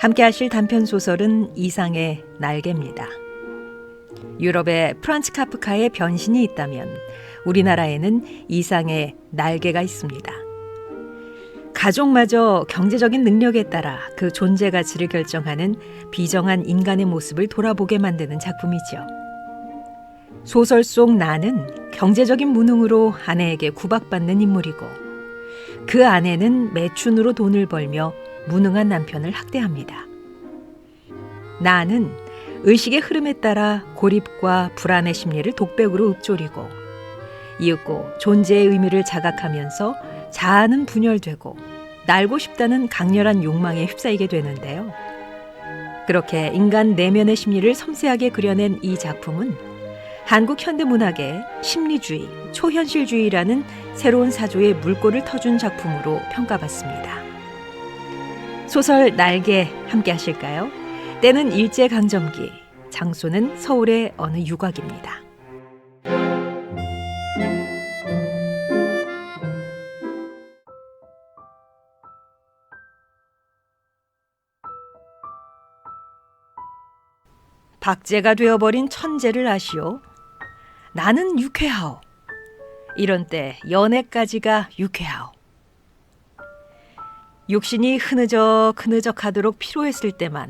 함께 하실 단편 소설은 이상의 날개입니다. 유럽에 프란츠 카프카의 변신이 있다면 우리나라에는 이상의 날개가 있습니다. 가족마저 경제적인 능력에 따라 그 존재 가치를 결정하는 비정한 인간의 모습을 돌아보게 만드는 작품이죠. 소설 속 나는 경제적인 무능으로 아내에게 구박받는 인물이고 그 아내는 매춘으로 돈을 벌며 무능한 남편을 학대합니다. 나는 의식의 흐름에 따라 고립과 불안의 심리를 독백으로 읊조리고 이윽고 존재의 의미를 자각하면서 자아는 분열되고 날고 싶다는 강렬한 욕망에 휩싸이게 되는데요. 그렇게 인간 내면의 심리를 섬세하게 그려낸 이 작품은 한국 현대문학의 심리주의, 초현실주의라는 새로운 사조의 물꼬를 터준 작품으로 평가받습니다. 소설 날개 함께 하실까요? 때는 일제강점기, 장소는 서울의 어느 유곽입니다. 박제가 되어버린 천재를 아시오. 나는 유쾌하오. 이런 때 연애까지가 유쾌하오. 육신이 흐느적흐느적하도록 피로했을 때만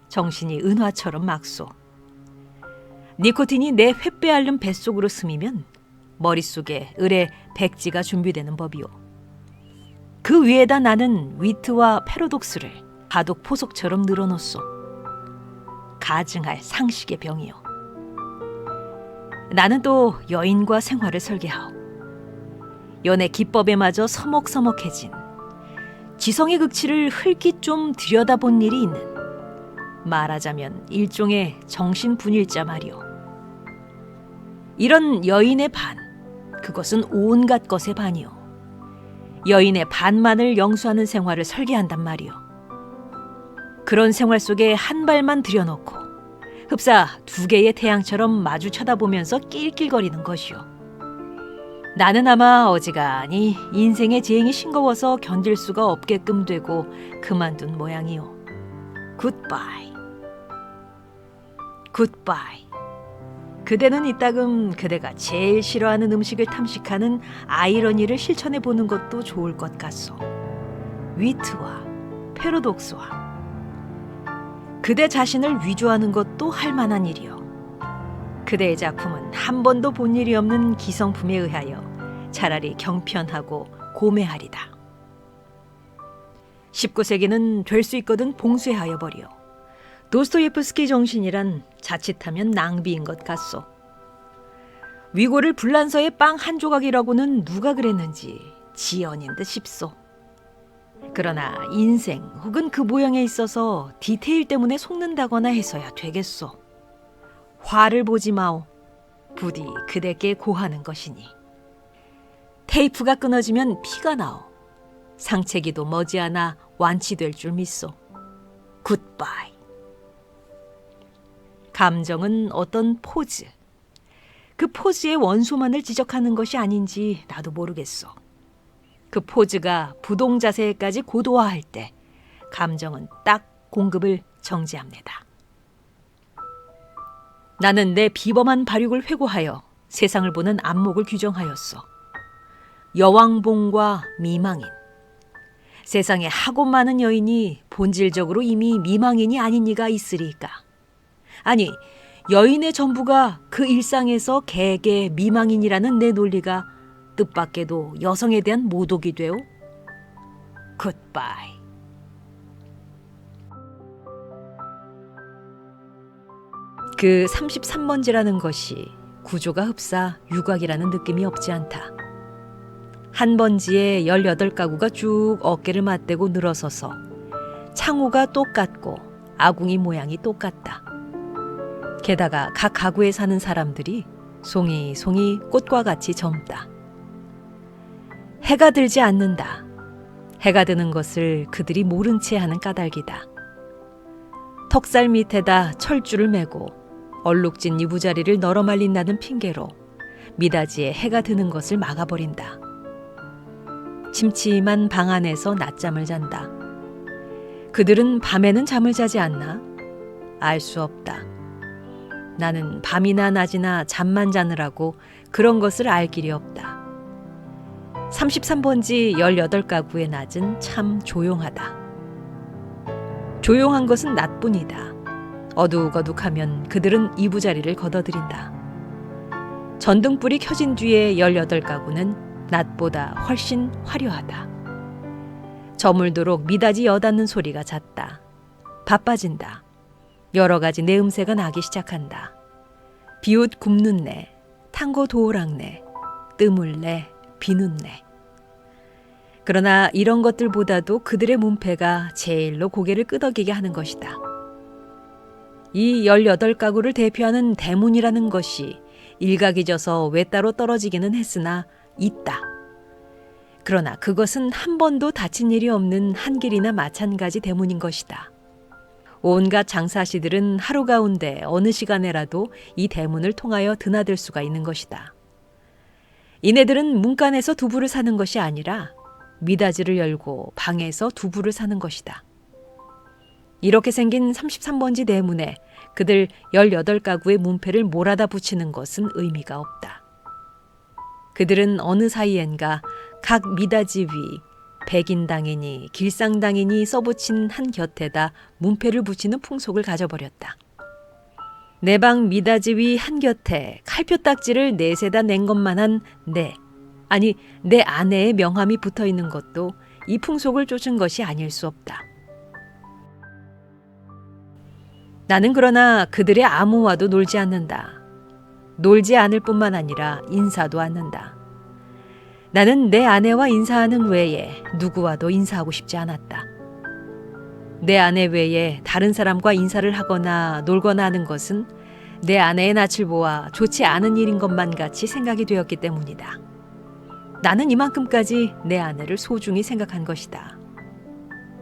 정신이 은화처럼 막소. 니코틴이 내 횃배 앓는 뱃속으로 스미면 머릿속에 을의 백지가 준비되는 법이오. 그 위에다 나는 위트와 패러독스를 바둑 포석처럼 늘어놓소. 가증할 상식의 병이오. 나는 또 여인과 생활을 설계하오. 연애 기법에마저 서먹서먹해진 지성의 극치를 흘낏 좀 들여다본 일이 있는 말하자면 일종의 정신분일자 말이오. 이런 여인의 반, 그것은 온갖 것의 반이오. 여인의 반만을 영수하는 생활을 설계한단 말이오. 그런 생활 속에 한 발만 들여놓고 흡사 두 개의 태양처럼 마주 쳐다보면서 낄낄거리는 것이오. 나는 아마 어지간히 인생의 재행이 싱거워서 견딜 수가 없게끔 되고 그만둔 모양이오. 굿바이. 굿바이. 그대는 이따금 그대가 제일 싫어하는 음식을 탐식하는 아이러니를 실천해보는 것도 좋을 것 같소. 위트와 패러독스와 그대 자신을 위조하는 것도 할 만한 일이요. 그대의 작품은 한 번도 본 일이 없는 기성품에 의하여 차라리 경편하고 고매하리다. 19세기는 될 수 있거든 봉쇄하여 버리오. 도스토예프스키 정신이란 자칫하면 낭비인 것 같소. 위고를 불란서의 빵 한 조각이라고는 누가 그랬는지 지연인 듯 싶소. 그러나 인생 혹은 그 모양에 있어서 디테일 때문에 속는다거나 해서야 되겠소. 화를 보지 마오. 부디 그대께 고하는 것이니. 테이프가 끊어지면 피가 나오. 상체기도 머지않아 완치될 줄 믿소. 굿바이. 감정은 어떤 포즈, 그 포즈의 원소만을 지적하는 것이 아닌지 나도 모르겠소. 그 포즈가 부동 자세까지 고도화할 때 감정은 딱 공급을 정지합니다. 나는 내 비범한 발육을 회고하여 세상을 보는 안목을 규정하였소. 여왕봉과 미망인. 세상에 하고 많은 여인이 본질적으로 이미 미망인이 아닌 이가 있으리까. 아니, 여인의 전부가 그 일상에서 개개 미망인이라는 내 논리가 뜻밖에도 여성에 대한 모독이 되오. 굿바이. 그 33번지라는 것이 구조가 흡사 유곽이라는 느낌이 없지 않다. 한 번지에 18가구가 쭉 어깨를 맞대고 늘어서서 창호가 똑같고 아궁이 모양이 똑같다. 게다가 각 가구에 사는 사람들이 송이송이 꽃과 같이 젊다. 해가 들지 않는다. 해가 드는 것을 그들이 모른 채 하는 까닭이다. 턱살 밑에다 철줄을 매고 얼룩진 이부자리를 널어말린다는 핑계로 미닫이에 해가 드는 것을 막아버린다. 침침한 방 안에서 낮잠을 잔다. 그들은 밤에는 잠을 자지 않나? 알 수 없다. 나는 밤이나 낮이나 잠만 자느라고 그런 것을 알 길이 없다. 33번지 18가구의 낮은 참 조용하다. 조용한 것은 낮뿐이다. 어둑어둑하면 그들은 이부자리를 걷어들인다. 전등불이 켜진 뒤에 18가구는 낮보다 훨씬 화려하다. 저물도록 미닫이 여닫는 소리가 잦다. 바빠진다. 여러 가지 내음새가 나기 시작한다. 비옷 굽는 내, 탕고 도우락내, 뜨물내, 비눈내. 그러나 이런 것들보다도 그들의 문패가 제일로 고개를 끄덕이게 하는 것이다. 이 18가구를 대표하는 대문이라는 것이 일각이 져서 외따로 떨어지기는 했으나 있다. 그러나 그것은 한 번도 다친 일이 없는 한길이나 마찬가지 대문인 것이다. 온갖 장사시들은 하루 가운데 어느 시간에라도 이 대문을 통하여 드나들 수가 있는 것이다. 이네들은 문간에서 두부를 사는 것이 아니라 미닫이를 열고 방에서 두부를 사는 것이다. 이렇게 생긴 33번지 대문에 그들 18가구의 문패를 몰아다 붙이는 것은 의미가 없다. 그들은 어느 사이엔가 각 미닫이 위 백인당이니 길상당이니 써붙인 한 곁에다 문패를 붙이는 풍속을 가져버렸다. 내 방 미닫이 위 한 곁에 칼표 딱지를 내세다 낸 것만한 내 아내의 명함이 붙어있는 것도 이 풍속을 쫓은 것이 아닐 수 없다. 나는 그러나 그들의 아무와도 놀지 않는다. 놀지 않을 뿐만 아니라 인사도 않는다. 나는 내 아내와 인사하는 외에 누구와도 인사하고 싶지 않았다. 내 아내 외에 다른 사람과 인사를 하거나 놀거나 하는 것은 내 아내의 낯을 보아 좋지 않은 일인 것만 같이 생각이 되었기 때문이다. 나는 이만큼까지 내 아내를 소중히 생각한 것이다.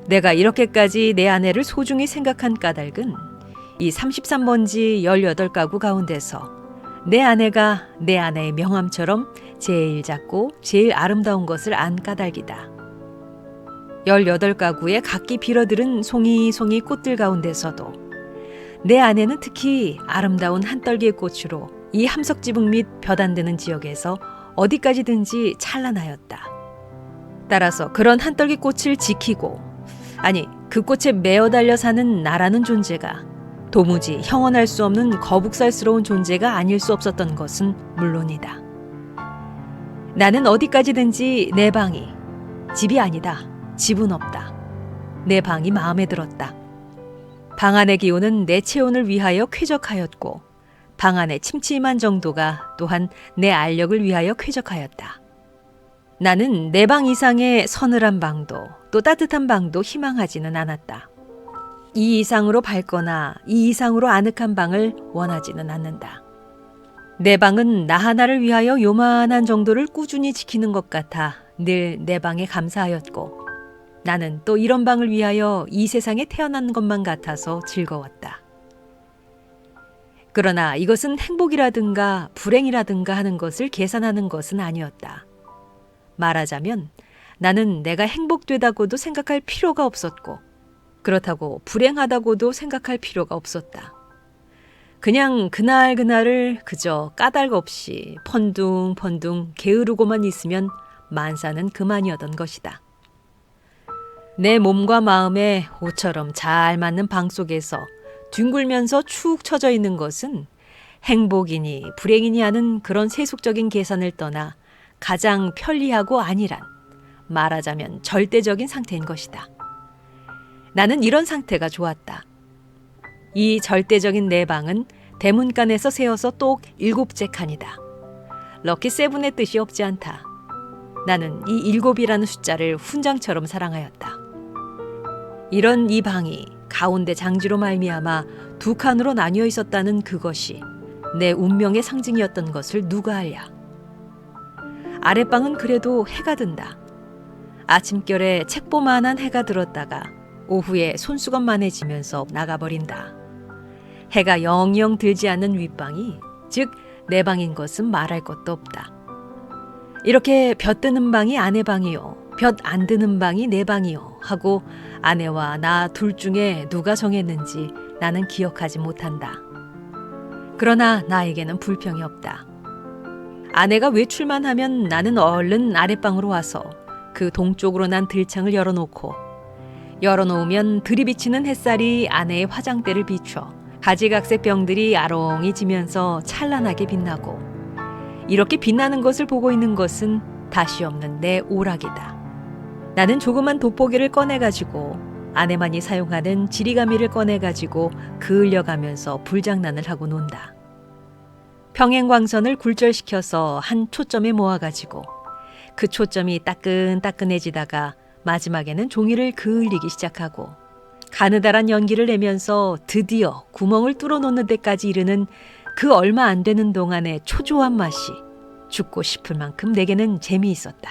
내가 이렇게까지 내 아내를 소중히 생각한 까닭은 이 33번지 18가구 가운데서 내 아내가 내 아내의 명함처럼 제일 작고 제일 아름다운 것을 안 까닭이다. 18가구의 각기 빌어들은 송이송이 꽃들 가운데서도 내 아내는 특히 아름다운 한떨기의 꽃으로 이 함석지붕 및 볕 안 드는 지역에서 어디까지든지 찬란하였다. 따라서 그런 한떨기 꽃을 지키고 그 꽃에 매어 달려 사는 나라는 존재가 도무지 형언할 수 없는 거북살스러운 존재가 아닐 수 없었던 것은 물론이다. 나는 어디까지든지 내 방이 집이 아니다. 집은 없다. 내 방이 마음에 들었다. 방 안의 기운은 내 체온을 위하여 쾌적하였고 방 안의 침침한 정도가 또한 내 알력을 위하여 쾌적하였다. 나는 내 방 이상의 서늘한 방도 또 따뜻한 방도 희망하지는 않았다. 이 이상으로 밝거나 이 이상으로 아늑한 방을 원하지는 않는다. 내 방은 나 하나를 위하여 요만한 정도를 꾸준히 지키는 것 같아 늘 내 방에 감사하였고 나는 또 이런 방을 위하여 이 세상에 태어난 것만 같아서 즐거웠다. 그러나 이것은 행복이라든가 불행이라든가 하는 것을 계산하는 것은 아니었다. 말하자면 나는 내가 행복되다고도 생각할 필요가 없었고 그렇다고 불행하다고도 생각할 필요가 없었다. 그냥 그날을 그저 까닭 없이 펀둥펀둥 게으르고만 있으면 만사는 그만이었던 것이다. 내 몸과 마음에 옷처럼 잘 맞는 방 속에서 뒹굴면서 축 처져 있는 것은 행복이니 불행이니 하는 그런 세속적인 계산을 떠나 가장 편리하고 안일한, 말하자면 절대적인 상태인 것이다. 나는 이런 상태가 좋았다. 이 절대적인 내 방은 대문간에서 세어서 똑 7째 칸이다. 럭키 세븐의 뜻이 없지 않다. 나는 이 7이라는 숫자를 훈장처럼 사랑하였다. 이런 이 방이 가운데 장지로 말미암아 2칸으로 나뉘어 있었다는 그것이 내 운명의 상징이었던 것을 누가 알랴. 아랫방은 그래도 해가 든다. 아침결에 책보만한 해가 들었다가 오후에 손수건만해지면서 나가버린다. 해가 영영 들지 않는 윗방이 즉 내 방인 것은 말할 것도 없다. 이렇게 볕 드는 방이 아내 방이요 볕 안 드는 방이 내 방이요 하고 아내와 나 둘 중에 누가 정했는지 나는 기억하지 못한다. 그러나 나에게는 불평이 없다. 아내가 외출만 하면 나는 얼른 아랫방으로 와서 그 동쪽으로 난 들창을 열어놓으면 들이비치는 햇살이 아내의 화장대를 비춰 가지각색 병들이 아롱이 지면서 찬란하게 빛나고, 이렇게 빛나는 것을 보고 있는 것은 다시 없는 내 오락이다. 나는 조그만 돋보기를 꺼내가지고 아내만이 사용하는 지리가미를 꺼내가지고 그을려가면서 불장난을 하고 논다. 평행광선을 굴절시켜서 한 초점에 모아가지고 그 초점이 따끈따끈해지다가 마지막에는 종이를 그을리기 시작하고 가느다란 연기를 내면서 드디어 구멍을 뚫어놓는 데까지 이르는 그 얼마 안 되는 동안의 초조한 맛이 죽고 싶을 만큼 내게는 재미있었다.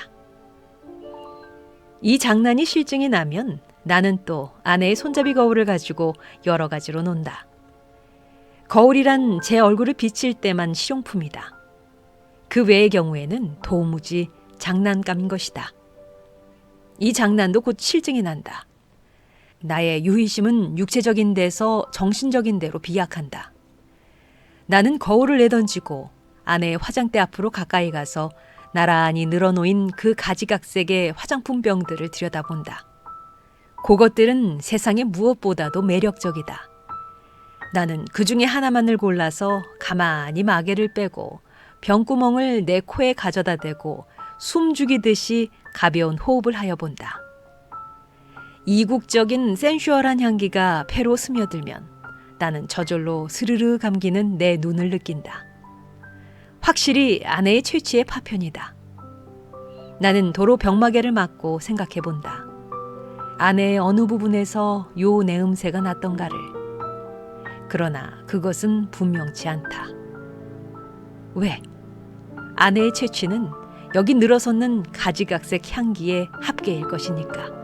이 장난이 실증이 나면 나는 또 아내의 손잡이 거울을 가지고 여러 가지로 논다. 거울이란 제 얼굴을 비칠 때만 실용품이다. 그 외의 경우에는 도무지 장난감인 것이다. 이 장난도 곧 실증이 난다. 나의 유희심은 육체적인 데서 정신적인 데로 비약한다. 나는 거울을 내던지고 아내의 화장대 앞으로 가까이 가서 나란히 늘어놓인 그 가지각색의 화장품 병들을 들여다본다. 그것들은 세상의 무엇보다도 매력적이다. 나는 그 중에 하나만을 골라서 가만히 마개를 빼고 병구멍을 내 코에 가져다 대고 숨죽이듯이 가벼운 호흡을 하여 본다. 이국적인 센슈얼한 향기가 폐로 스며들면 나는 저절로 스르르 감기는 내 눈을 느낀다. 확실히 아내의 취치의 파편이다. 나는 도로 병마개를 맞고 생각해 본다. 아내의 어느 부분에서 요 내음새가 났던가를. 그러나 그것은 분명치 않다. 왜? 아내의 채취는 여기 늘어섰는 가지각색 향기의 합계일 것이니까.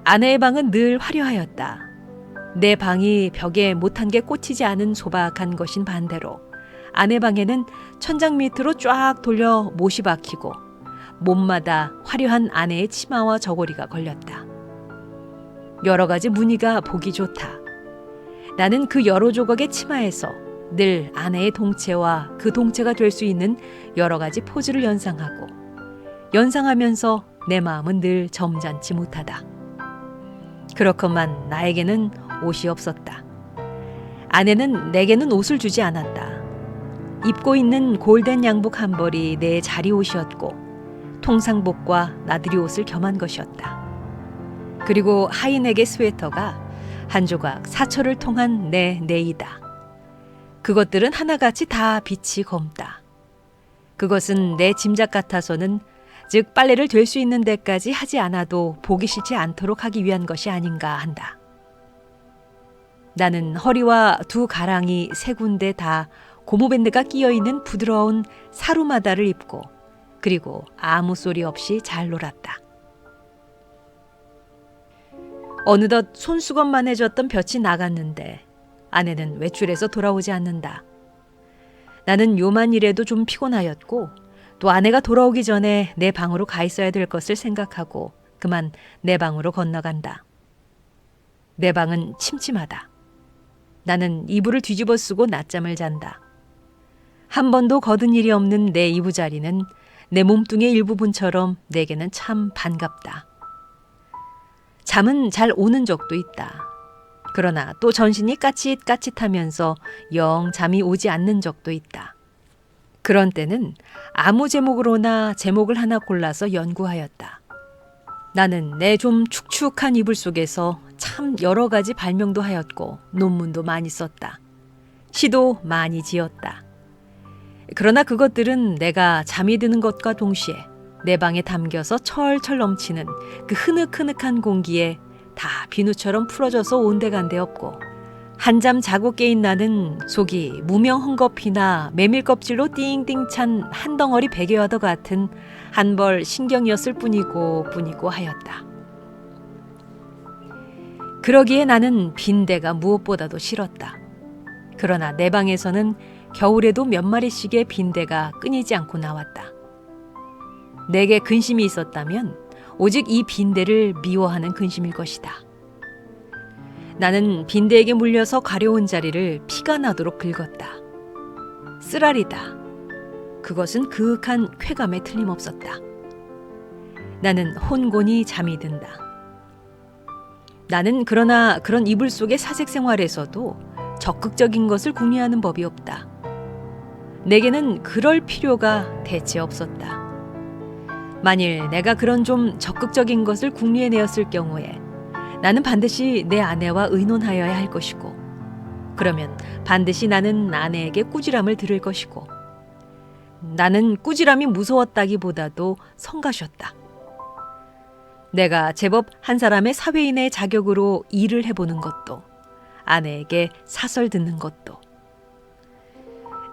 아내의 방은 늘 화려하였다. 내 방이 벽에 못한 게 꽂히지 않은 소박한 것인 반대로 아내 방에는 천장 밑으로 쫙 돌려 못이 박히고 몸마다 화려한 아내의 치마와 저고리가 걸렸다. 여러 가지 무늬가 보기 좋다. 나는 그 여러 조각의 치마에서 늘 아내의 동체와 그 동체가 될 수 있는 여러 가지 포즈를 연상하면서 내 마음은 늘 점잖지 못하다. 그렇건만 나에게는 옷이 없었다. 아내는 내게는 옷을 주지 않았다. 입고 있는 골덴 양복 한 벌이 내 자리 옷이었고 통상복과 나들이 옷을 겸한 것이었다. 그리고 하이넥의 스웨터가 한 조각 사철을 통한 내 내이다. 그것들은 하나같이 다 빛이 검다. 그것은 내 짐작 같아서는, 즉 빨래를 될 수 있는 데까지 하지 않아도 보기 싫지 않도록 하기 위한 것이 아닌가 한다. 나는 허리와 두 가랑이 세 군데 다 고무밴드가 끼어있는 부드러운 사루마다를 입고 그리고 아무 소리 없이 잘 놀았다. 어느덧 손수건만해졌던 볕이 나갔는데 아내는 외출해서 돌아오지 않는다. 나는 요만 일해도 좀 피곤하였고 또 아내가 돌아오기 전에 내 방으로 가 있어야 될 것을 생각하고 그만 내 방으로 건너간다. 내 방은 침침하다. 나는 이불을 뒤집어 쓰고 낮잠을 잔다. 한 번도 거둔 일이 없는 내 이부자리는 내 몸뚱이의 일부분처럼 내게는 참 반갑다. 잠은 잘 오는 적도 있다. 그러나 또 전신이 까칫까칫하면서 영 잠이 오지 않는 적도 있다. 그런 때는 아무 제목으로나 제목을 하나 골라서 연구하였다. 나는 내 좀 축축한 이불 속에서 참 여러 가지 발명도 하였고 논문도 많이 썼다. 시도 많이 지었다. 그러나 그것들은 내가 잠이 드는 것과 동시에 내 방에 담겨서 철철 넘치는 그 흐느흐느한 공기에 다 비누처럼 풀어져서 온데간데 없고 한잠 자고 깨인 나는 속이 무명 헝겊이나 메밀껍질로 띵띵 찬 한 덩어리 베개와도 같은 한 벌 신경이었을 뿐이고 하였다. 그러기에 나는 빈대가 무엇보다도 싫었다. 그러나 내 방에서는 겨울에도 몇 마리씩의 빈대가 끊이지 않고 나왔다. 내게 근심이 있었다면 오직 이 빈대를 미워하는 근심일 것이다. 나는 빈대에게 물려서 가려운 자리를 피가 나도록 긁었다. 쓰라리다. 그것은 그윽한 쾌감에 틀림없었다. 나는 혼곤히 잠이 든다. 나는 그러나 그런 이불 속의 사색 생활에서도 적극적인 것을 궁리하는 법이 없다. 내게는 그럴 필요가 대체 없었다. 만일 내가 그런 좀 적극적인 것을 궁리해내었을 경우에 나는 반드시 내 아내와 의논하여야 할 것이고, 그러면 반드시 나는 아내에게 꾸지람을 들을 것이고, 나는 꾸지람이 무서웠다기보다도 성가셨다. 내가 제법 한 사람의 사회인의 자격으로 일을 해보는 것도, 아내에게 사설 듣는 것도,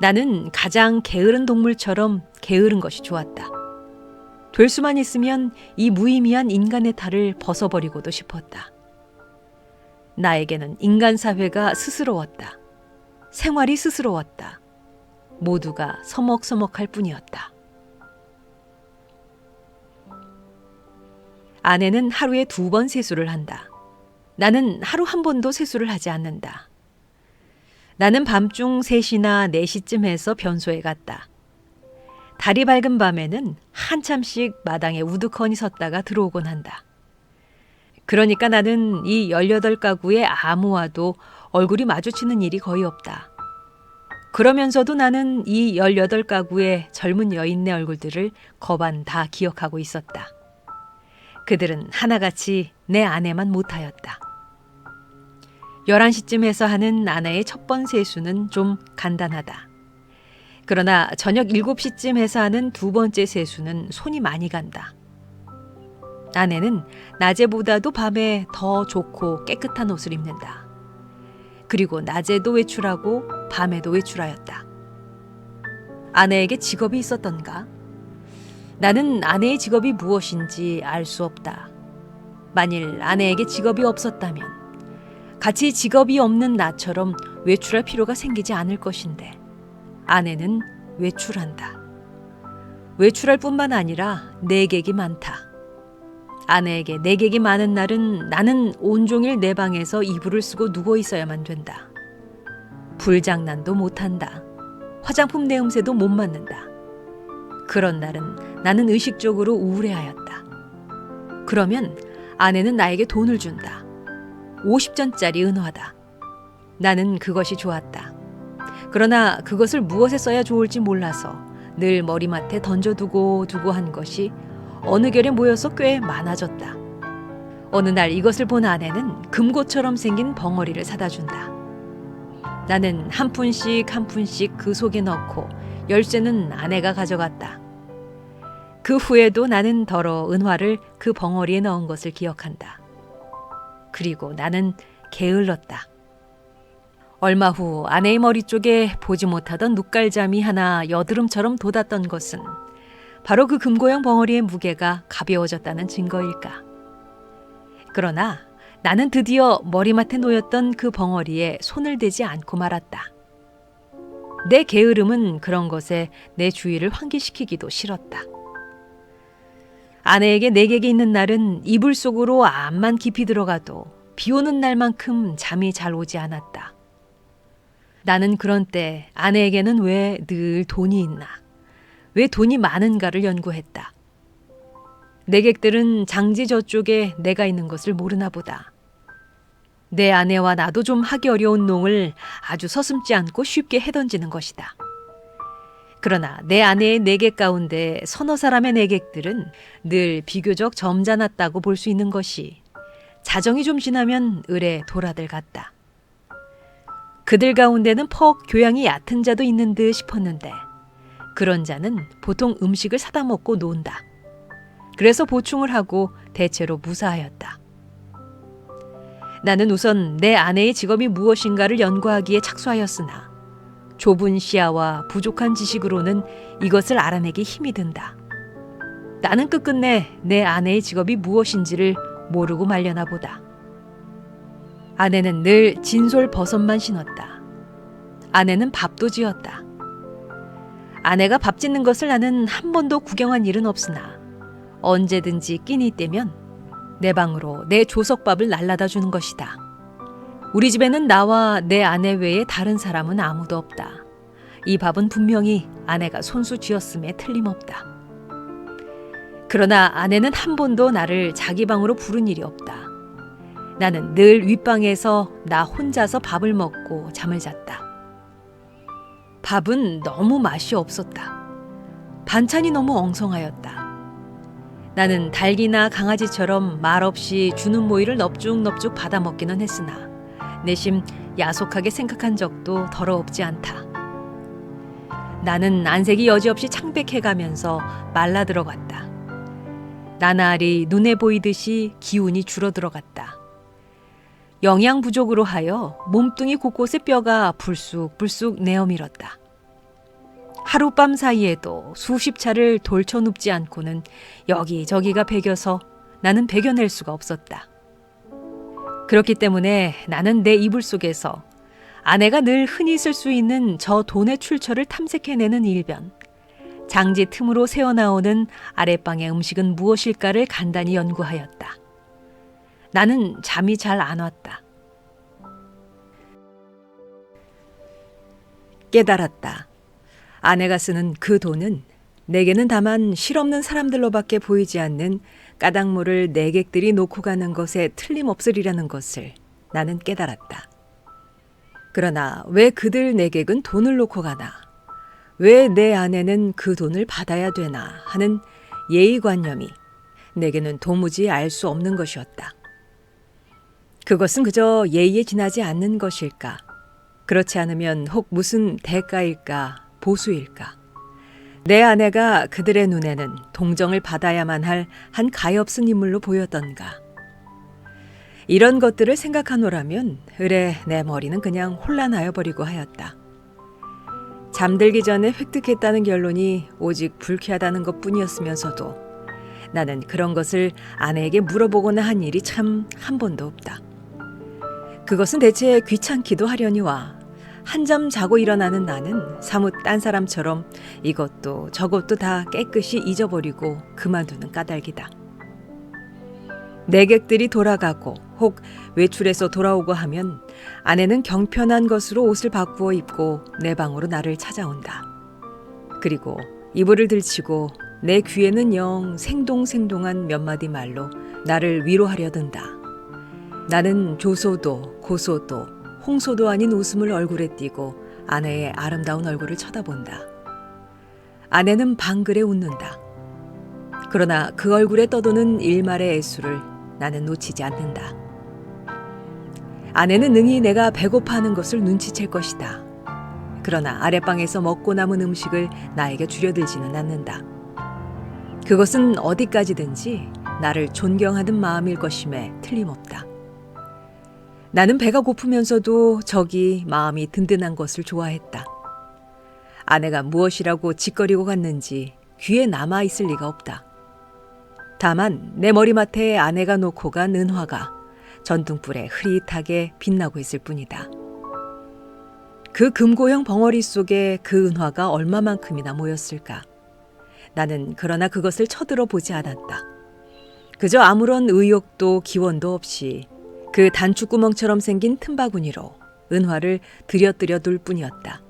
나는 가장 게으른 동물처럼 게으른 것이 좋았다. 될 수만 있으면 이 무의미한 인간의 탈을 벗어버리고도 싶었다. 나에게는 인간 사회가 스스러웠다. 생활이 스스러웠다. 모두가 서먹서먹할 뿐이었다. 아내는 하루에 2번 세수를 한다. 나는 하루 한 번도 세수를 하지 않는다. 나는 밤중 3시나 4시쯤 해서 변소에 갔다. 달이 밝은 밤에는 한참씩 마당에 우두커니 섰다가 들어오곤 한다. 그러니까 나는 이 18가구의 아무와도 얼굴이 마주치는 일이 거의 없다. 그러면서도 나는 이 18가구의 젊은 여인네 얼굴들을 거반 다 기억하고 있었다. 그들은 하나같이 내 아내만 못하였다. 11시쯤 해서 하는 아내의 첫 번 세수는 좀 간단하다. 그러나 저녁 7시쯤 해서 하는 2번째 세수는 손이 많이 간다. 아내는 낮에보다도 밤에 더 좋고 깨끗한 옷을 입는다. 그리고 낮에도 외출하고 밤에도 외출하였다. 아내에게 직업이 있었던가? 나는 아내의 직업이 무엇인지 알 수 없다. 만일 아내에게 직업이 없었다면 같이 직업이 없는 나처럼 외출할 필요가 생기지 않을 것인데, 아내는 외출한다. 외출할 뿐만 아니라 내객이 많다. 아내에게 내객이 많은 날은 나는 온종일 내 방에서 이불을 쓰고 누워 있어야만 된다. 불장난도 못한다. 화장품 내음새도 못 맡는다. 그런 날은 나는 의식적으로 우울해하였다. 그러면 아내는 나에게 돈을 준다. 50전짜리 은화다. 나는 그것이 좋았다. 그러나 그것을 무엇에 써야 좋을지 몰라서 늘 머리맡에 던져두고 한 것이 어느 결에 모여서 꽤 많아졌다. 어느 날 이것을 본 아내는 금고처럼 생긴 벙어리를 사다 준다. 나는 한 푼씩 그 속에 넣고 열쇠는 아내가 가져갔다. 그 후에도 나는 더러 은화를 그 벙어리에 넣은 것을 기억한다. 그리고 나는 게을렀다. 얼마 후 아내의 머리 쪽에 보지 못하던 눈깔잠이 하나 여드름처럼 돋았던 것은 바로 그 금고형 벙어리의 무게가 가벼워졌다는 증거일까. 그러나 나는 드디어 머리맡에 놓였던 그 벙어리에 손을 대지 않고 말았다. 내 게으름은 그런 것에 내 주의를 환기시키기도 싫었다. 아내에게 내객이 있는 날은 이불 속으로 암만 깊이 들어가도 비 오는 날만큼 잠이 잘 오지 않았다. 나는 그런 때 아내에게는 왜 늘 돈이 있나, 왜 돈이 많은가를 연구했다. 내객들은 장지 저쪽에 내가 있는 것을 모르나 보다. 내 아내와 나도 좀 하기 어려운 농을 아주 서슴지 않고 쉽게 해던지는 것이다. 그러나 내 아내의 내객 가운데 서너 사람의 내객들은 늘 비교적 점잖았다고 볼 수 있는 것이 자정이 좀 지나면 을의 돌아들 같다. 그들 가운데는 퍽 교양이 얕은 자도 있는 듯 싶었는데 그런 자는 보통 음식을 사다 먹고 논다. 그래서 보충을 하고 대체로 무사하였다. 나는 우선 내 아내의 직업이 무엇인가를 연구하기에 착수하였으나 좁은 시야와 부족한 지식으로는 이것을 알아내기 힘이 든다. 나는 끝끝내 내 아내의 직업이 무엇인지를 모르고 말려나 보다. 아내는 늘 진솔 버섯만 신었다. 아내는 밥도 지었다. 아내가 밥 짓는 것을 나는 한 번도 구경한 일은 없으나 언제든지 끼니 때면 내 방으로 내 조석밥을 날라다 주는 것이다. 우리 집에는 나와 내 아내 외에 다른 사람은 아무도 없다. 이 밥은 분명히 아내가 손수 쥐었음에 틀림없다. 그러나 아내는 한 번도 나를 자기 방으로 부른 일이 없다. 나는 늘 윗방에서 나 혼자서 밥을 먹고 잠을 잤다. 밥은 너무 맛이 없었다. 반찬이 너무 엉성하였다. 나는 닭이나 강아지처럼 말없이 주는 모이를 넙죽넙죽 받아먹기는 했으나 내심 야속하게 생각한 적도 더러없지 않다. 나는 안색이 여지없이 창백해가면서 말라들어갔다. 나날이 눈에 보이듯이 기운이 줄어들어갔다. 영양 부족으로 하여 몸뚱이 곳곳에 뼈가 불쑥불쑥 내어밀었다. 하룻밤 사이에도 수십 차를 돌쳐 눕지 않고는 여기저기가 베겨서 나는 베겨낼 수가 없었다. 그렇기 때문에 나는 내 이불 속에서 아내가 늘 흔히 쓸 수 있는 저 돈의 출처를 탐색해내는 일변, 장지 틈으로 새어나오는 아랫방의 음식은 무엇일까를 간단히 연구하였다. 나는 잠이 잘 안 왔다. 깨달았다. 아내가 쓰는 그 돈은 내게는 다만 실없는 사람들로밖에 보이지 않는 까닭모를 내객들이 놓고 가는 것에 틀림없으리라는 것을 나는 깨달았다. 그러나 왜 그들 내객은 돈을 놓고 가나? 왜 내 아내는 그 돈을 받아야 되나 하는 예의관념이 내게는 도무지 알 수 없는 것이었다. 그것은 그저 예의에 지나지 않는 것일까? 그렇지 않으면 혹 무슨 대가일까? 보수일까? 내 아내가 그들의 눈에는 동정을 받아야만 할 한 가엾은 인물로 보였던가? 이런 것들을 생각하노라면 으레 내 머리는 그냥 혼란하여 버리고 하였다. 잠들기 전에 획득했다는 결론이 오직 불쾌하다는 것뿐이었으면서도 나는 그런 것을 아내에게 물어보거나 한 일이 참 한 번도 없다. 그것은 대체 귀찮기도 하려니와 한잠 자고 일어나는 나는 사뭇 딴 사람처럼 이것도 저것도 다 깨끗이 잊어버리고 그만두는 까닭이다. 내객들이 돌아가고 혹 외출해서 돌아오고 하면 아내는 경편한 것으로 옷을 바꾸어 입고 내 방으로 나를 찾아온다. 그리고 이불을 들치고 내 귀에는 영 생동생동한 몇 마디 말로 나를 위로하려 든다. 나는 조소도 고소도 홍소도 아닌 웃음을 얼굴에 띠고 아내의 아름다운 얼굴을 쳐다본다. 아내는 방글에 웃는다. 그러나 그 얼굴에 떠도는 일말의 애수를 나는 놓치지 않는다. 아내는 능히 내가 배고파하는 것을 눈치챌 것이다. 그러나 아랫방에서 먹고 남은 음식을 나에게 줄여들지는 않는다. 그것은 어디까지든지 나를 존경하는 마음일 것임에 틀림없다. 나는 배가 고프면서도 적이 마음이 든든한 것을 좋아했다. 아내가 무엇이라고 짓거리고 갔는지 귀에 남아있을 리가 없다. 다만 내 머리맡에 아내가 놓고 간 은화가 전등불에 흐릿하게 빛나고 있을 뿐이다. 그 금고형 벙어리 속에 그 은화가 얼마만큼이나 모였을까? 나는 그러나 그것을 쳐들어 보지 않았다. 그저 아무런 의욕도 기원도 없이 그 단추구멍처럼 생긴 틈바구니로 은화를 들여뜨려 둘 뿐이었다.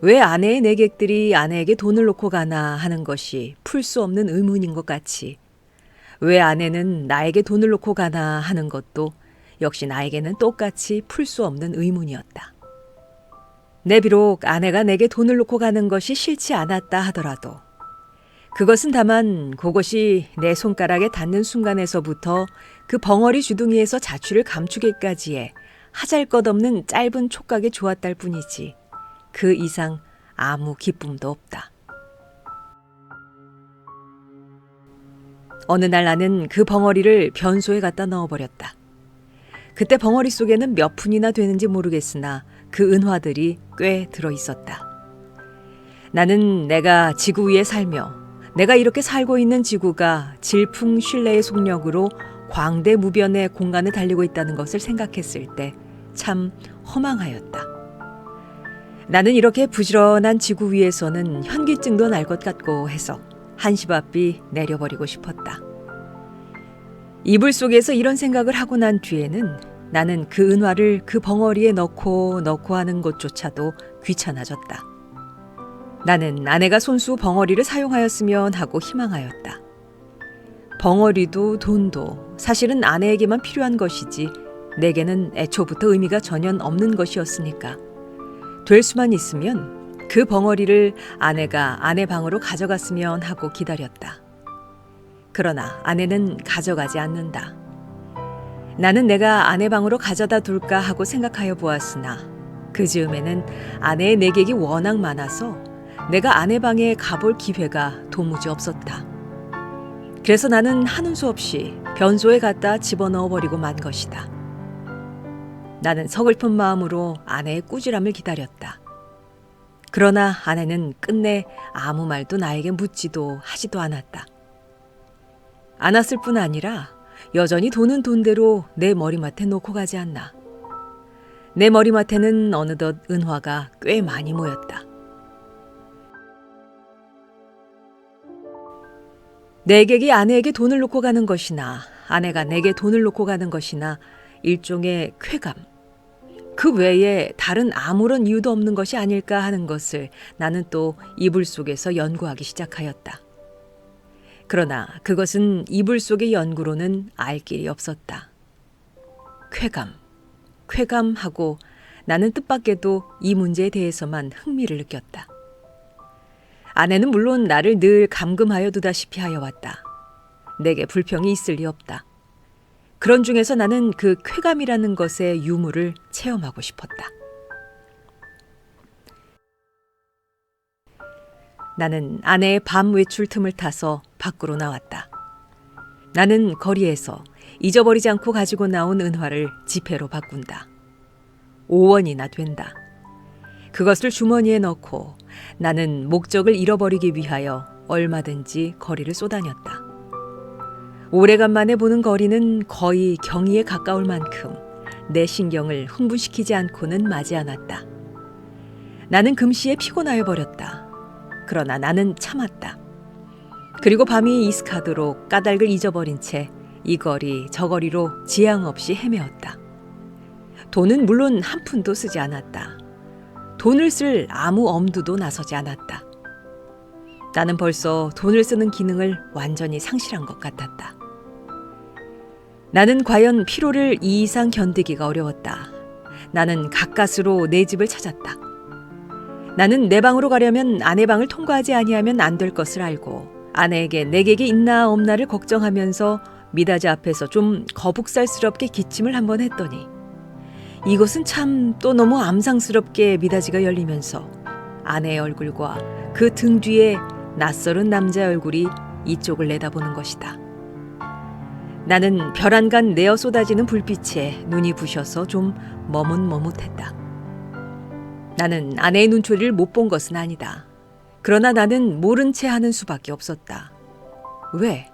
왜 아내의 내객들이 아내에게 돈을 놓고 가나 하는 것이 풀 수 없는 의문인 것 같이 왜 아내는 나에게 돈을 놓고 가나 하는 것도 역시 나에게는 똑같이 풀 수 없는 의문이었다. 내 비록 아내가 내게 돈을 놓고 가는 것이 싫지 않았다 하더라도 그것은 다만 그것이 내 손가락에 닿는 순간에서부터 그 벙어리 주둥이에서 자취를 감추기까지의 하잘것없는 짧은 촉각에 좋았달 뿐이지 그 이상 아무 기쁨도 없다. 어느 날 나는 그 벙어리를 변소에 갖다 넣어버렸다. 그때 벙어리 속에는 몇 푼이나 되는지 모르겠으나 그 은화들이 꽤 들어있었다. 나는 내가 지구 위에 살며 내가 이렇게 살고 있는 지구가 질풍신뢰의 속력으로 광대무변의 공간을 달리고 있다는 것을 생각했을 때 참 허망하였다. 나는 이렇게 부지런한 지구 위에서는 현기증도 날 것 같고 해서 한시바삐 내려버리고 싶었다. 이불 속에서 이런 생각을 하고 난 뒤에는 나는 그 은화를 그 벙어리에 넣고 하는 것조차도 귀찮아졌다. 나는 아내가 손수 벙어리를 사용하였으면 하고 희망하였다. 벙어리도 돈도 사실은 아내에게만 필요한 것이지 내게는 애초부터 의미가 전혀 없는 것이었으니까 될 수만 있으면 그 벙어리를 아내가 아내 방으로 가져갔으면 하고 기다렸다. 그러나 아내는 가져가지 않는다. 나는 내가 아내 방으로 가져다 둘까 하고 생각하여 보았으나 그 즈음에는 아내의 내객이 워낙 많아서 내가 아내 방에 가볼 기회가 도무지 없었다. 그래서 나는 하는 수 없이 변소에 갖다 집어넣어 버리고 만 것이다. 나는 서글픈 마음으로 아내의 꾸지람을 기다렸다. 그러나 아내는 끝내 아무 말도 나에게 묻지도 하지도 않았다. 않았을 뿐 아니라 여전히 돈은 돈대로 내 머리맡에 놓고 가지 않나. 내 머리맡에는 어느덧 은화가 꽤 많이 모였다. 내객이 아내에게 돈을 놓고 가는 것이나 아내가 내게 돈을 놓고 가는 것이나 일종의 쾌감, 그 외에 다른 아무런 이유도 없는 것이 아닐까 하는 것을 나는 또 이불 속에서 연구하기 시작하였다. 그러나 그것은 이불 속의 연구로는 알 길이 없었다. 쾌감하고 나는 뜻밖에도 이 문제에 대해서만 흥미를 느꼈다. 아내는 물론 나를 늘 감금하여 두다시피 하여 왔다. 내게 불평이 있을 리 없다. 그런 중에서 나는 그 쾌감이라는 것의 유무를 체험하고 싶었다. 나는 아내의 밤 외출 틈을 타서 밖으로 나왔다. 나는 거리에서 잊어버리지 않고 가지고 나온 은화를 지폐로 바꾼다. 5원이나 된다. 그것을 주머니에 넣고 나는 목적을 잃어버리기 위하여 얼마든지 거리를 쏘다녔다. 오래간만에 보는 거리는 거의 경의에 가까울 만큼 내 신경을 흥분시키지 않고는 마지 않았다. 나는 금시에 피곤하여 버렸다. 그러나 나는 참았다. 그리고 밤이 이슥하도록 까닭을 잊어버린 채 이 거리 저 거리로 지양 없이 헤매었다. 돈은 물론 한 푼도 쓰지 않았다. 돈을 쓸 아무 엄두도 나서지 않았다. 나는 벌써 돈을 쓰는 기능을 완전히 상실한 것 같았다. 나는 과연 피로를 이 이상 견디기가 어려웠다. 나는 가까스로 내 집을 찾았다. 나는 내 방으로 가려면 아내 방을 통과하지 아니하면 안 될 것을 알고 아내에게 내객이 있나 없나를 걱정하면서 미닫이 앞에서 좀 거북살스럽게 기침을 한번 했더니 이것은 참 또 너무 암상스럽게 미닫이가 열리면서 아내의 얼굴과 그 등 뒤에 낯설은 남자의 얼굴이 이쪽을 내다보는 것이다. 나는 벼란간 내어 쏟아지는 불빛에 눈이 부셔서 좀 머뭇머뭇했다. 나는 아내의 눈초리를 못 본 것은 아니다. 그러나 나는 모른 채 하는 수밖에 없었다. 왜?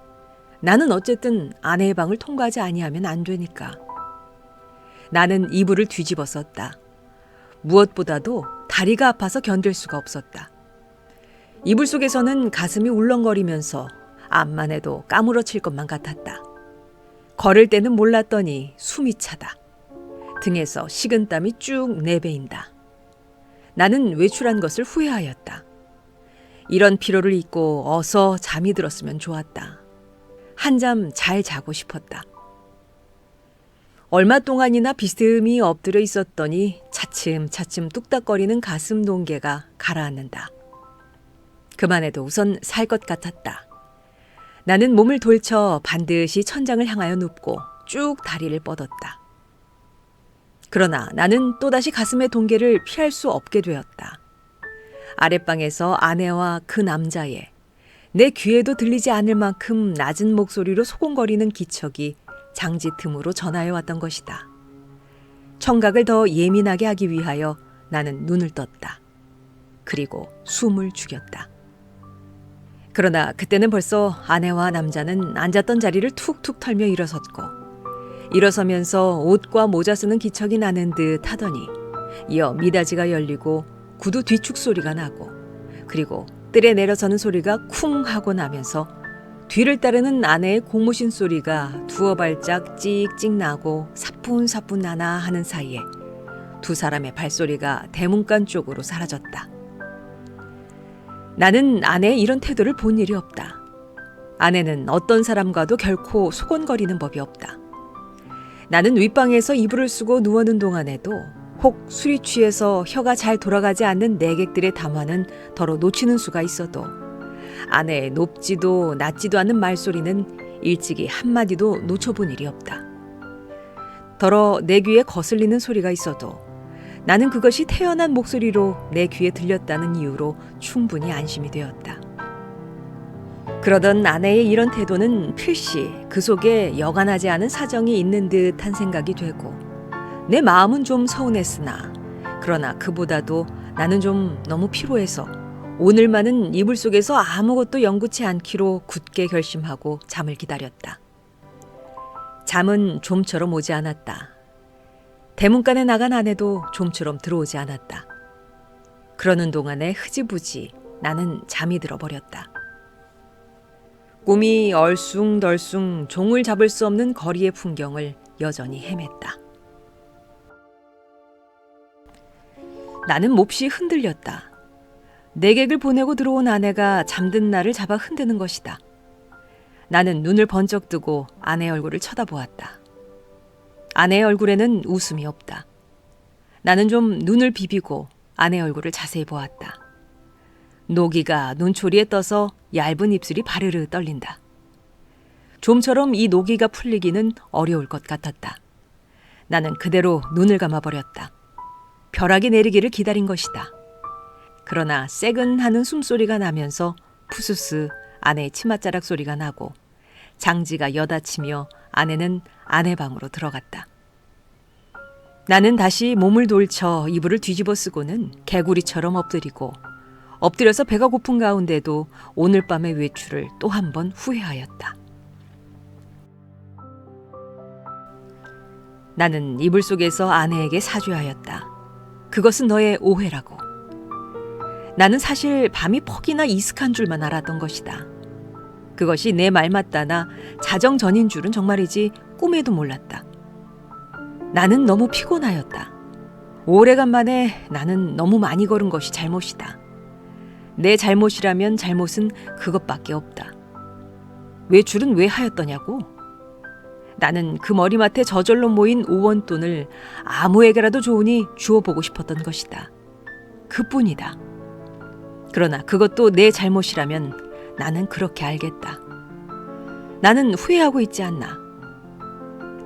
나는 어쨌든 아내의 방을 통과하지 아니하면 안 되니까. 나는 이불을 뒤집어 썼다. 무엇보다도 다리가 아파서 견딜 수가 없었다. 이불 속에서는 가슴이 울렁거리면서 암만 해도 까무러칠 것만 같았다. 걸을 때는 몰랐더니 숨이 차다. 등에서 식은땀이 쭉 내배인다. 나는 외출한 것을 후회하였다. 이런 피로를 잊고 어서 잠이 들었으면 좋았다. 한잠 잘 자고 싶었다. 얼마 동안이나 비스듬히 엎드려 있었더니 차츰차츰 뚝딱거리는 가슴 동계가 가라앉는다. 그만해도 우선 살 것 같았다. 나는 몸을 돌쳐 반드시 천장을 향하여 눕고 쭉 다리를 뻗었다. 그러나 나는 또다시 가슴의 동계를 피할 수 없게 되었다. 아랫방에서 아내와 그 남자의 내 귀에도 들리지 않을 만큼 낮은 목소리로 소곤거리는 기척이 장지 틈으로 전하여 왔던 것이다. 청각을 더 예민하게 하기 위하여 나는 눈을 떴다. 그리고 숨을 죽였다. 그러나 그때는 벌써 아내와 남자는 앉았던 자리를 툭툭 털며 일어섰고 일어서면서 옷과 모자 쓰는 기척이 나는 듯 하더니 이어 미닫이가 열리고 구두 뒤축 소리가 나고 그리고 엎드려 내려서는 소리가 쿵 하고 나면서 뒤를 따르는 아내의 고무신 소리가 두어 발짝 찍찍 나고 사뿐사뿐 나나 하는 사이에 두 사람의 발소리가 대문간 쪽으로 사라졌다. 나는 아내의 이런 태도를 본 일이 없다. 아내는 어떤 사람과도 결코 소곤거리는 법이 없다. 나는 윗방에서 이불을 쓰고 누워는 동안에도 혹 술이 취해서 혀가 잘 돌아가지 않는 내객들의 담화는 더러 놓치는 수가 있어도 아내의 높지도 낮지도 않는 말소리는 일찍이 한마디도 놓쳐본 일이 없다. 더러 내 귀에 거슬리는 소리가 있어도 나는 그것이 태연한 목소리로 내 귀에 들렸다는 이유로 충분히 안심이 되었다. 그러던 아내의 이런 태도는 필시 그 속에 여간하지 않은 사정이 있는 듯한 생각이 되고 내 마음은 좀 서운했으나 그러나 그보다도 나는 좀 너무 피로해서 오늘만은 이불 속에서 아무것도 연구치 않기로 굳게 결심하고 잠을 기다렸다. 잠은 좀처럼 오지 않았다. 대문간에 나간 아내도 좀처럼 들어오지 않았다. 그러는 동안에 흐지부지 나는 잠이 들어버렸다. 꿈이 얼숭덜숭 종을 잡을 수 없는 거리의 풍경을 여전히 헤맸다. 나는 몹시 흔들렸다. 내객을 보내고 들어온 아내가 잠든 나를 잡아 흔드는 것이다. 나는 눈을 번쩍 뜨고 아내의 얼굴을 쳐다보았다. 아내의 얼굴에는 웃음이 없다. 나는 좀 눈을 비비고 아내의 얼굴을 자세히 보았다. 노기가 눈초리에 떠서 얇은 입술이 바르르 떨린다. 좀처럼 이 노기가 풀리기는 어려울 것 같았다. 나는 그대로 눈을 감아버렸다. 벼락이 내리기를 기다린 것이다. 그러나 새근하는 숨소리가 나면서 푸스스 아내의 치맛자락 소리가 나고 장지가 여닫히며 아내는 아내 방으로 들어갔다. 나는 다시 몸을 돌쳐 이불을 뒤집어 쓰고는 개구리처럼 엎드려서 배가 고픈 가운데도 오늘 밤의 외출을 또 한 번 후회하였다. 나는 이불 속에서 아내에게 사죄하였다. 그것은 너의 오해라고. 나는 사실 밤이 퍽이나 이슥한 줄만 알았던 것이다. 그것이 내 말 맞다나 자정전인 줄은 정말이지 꿈에도 몰랐다. 나는 너무 피곤하였다. 오래간만에 나는 너무 많이 걸은 것이 잘못이다. 내 잘못이라면 잘못은 그것밖에 없다. 외출은 왜 하였더냐고? 나는 그 머리맡에 저절로 모인 5원 돈을 아무에게라도 좋으니 주어보고 싶었던 것이다. 그뿐이다. 그러나 그것도 내 잘못이라면 나는 그렇게 알겠다. 나는 후회하고 있지 않나.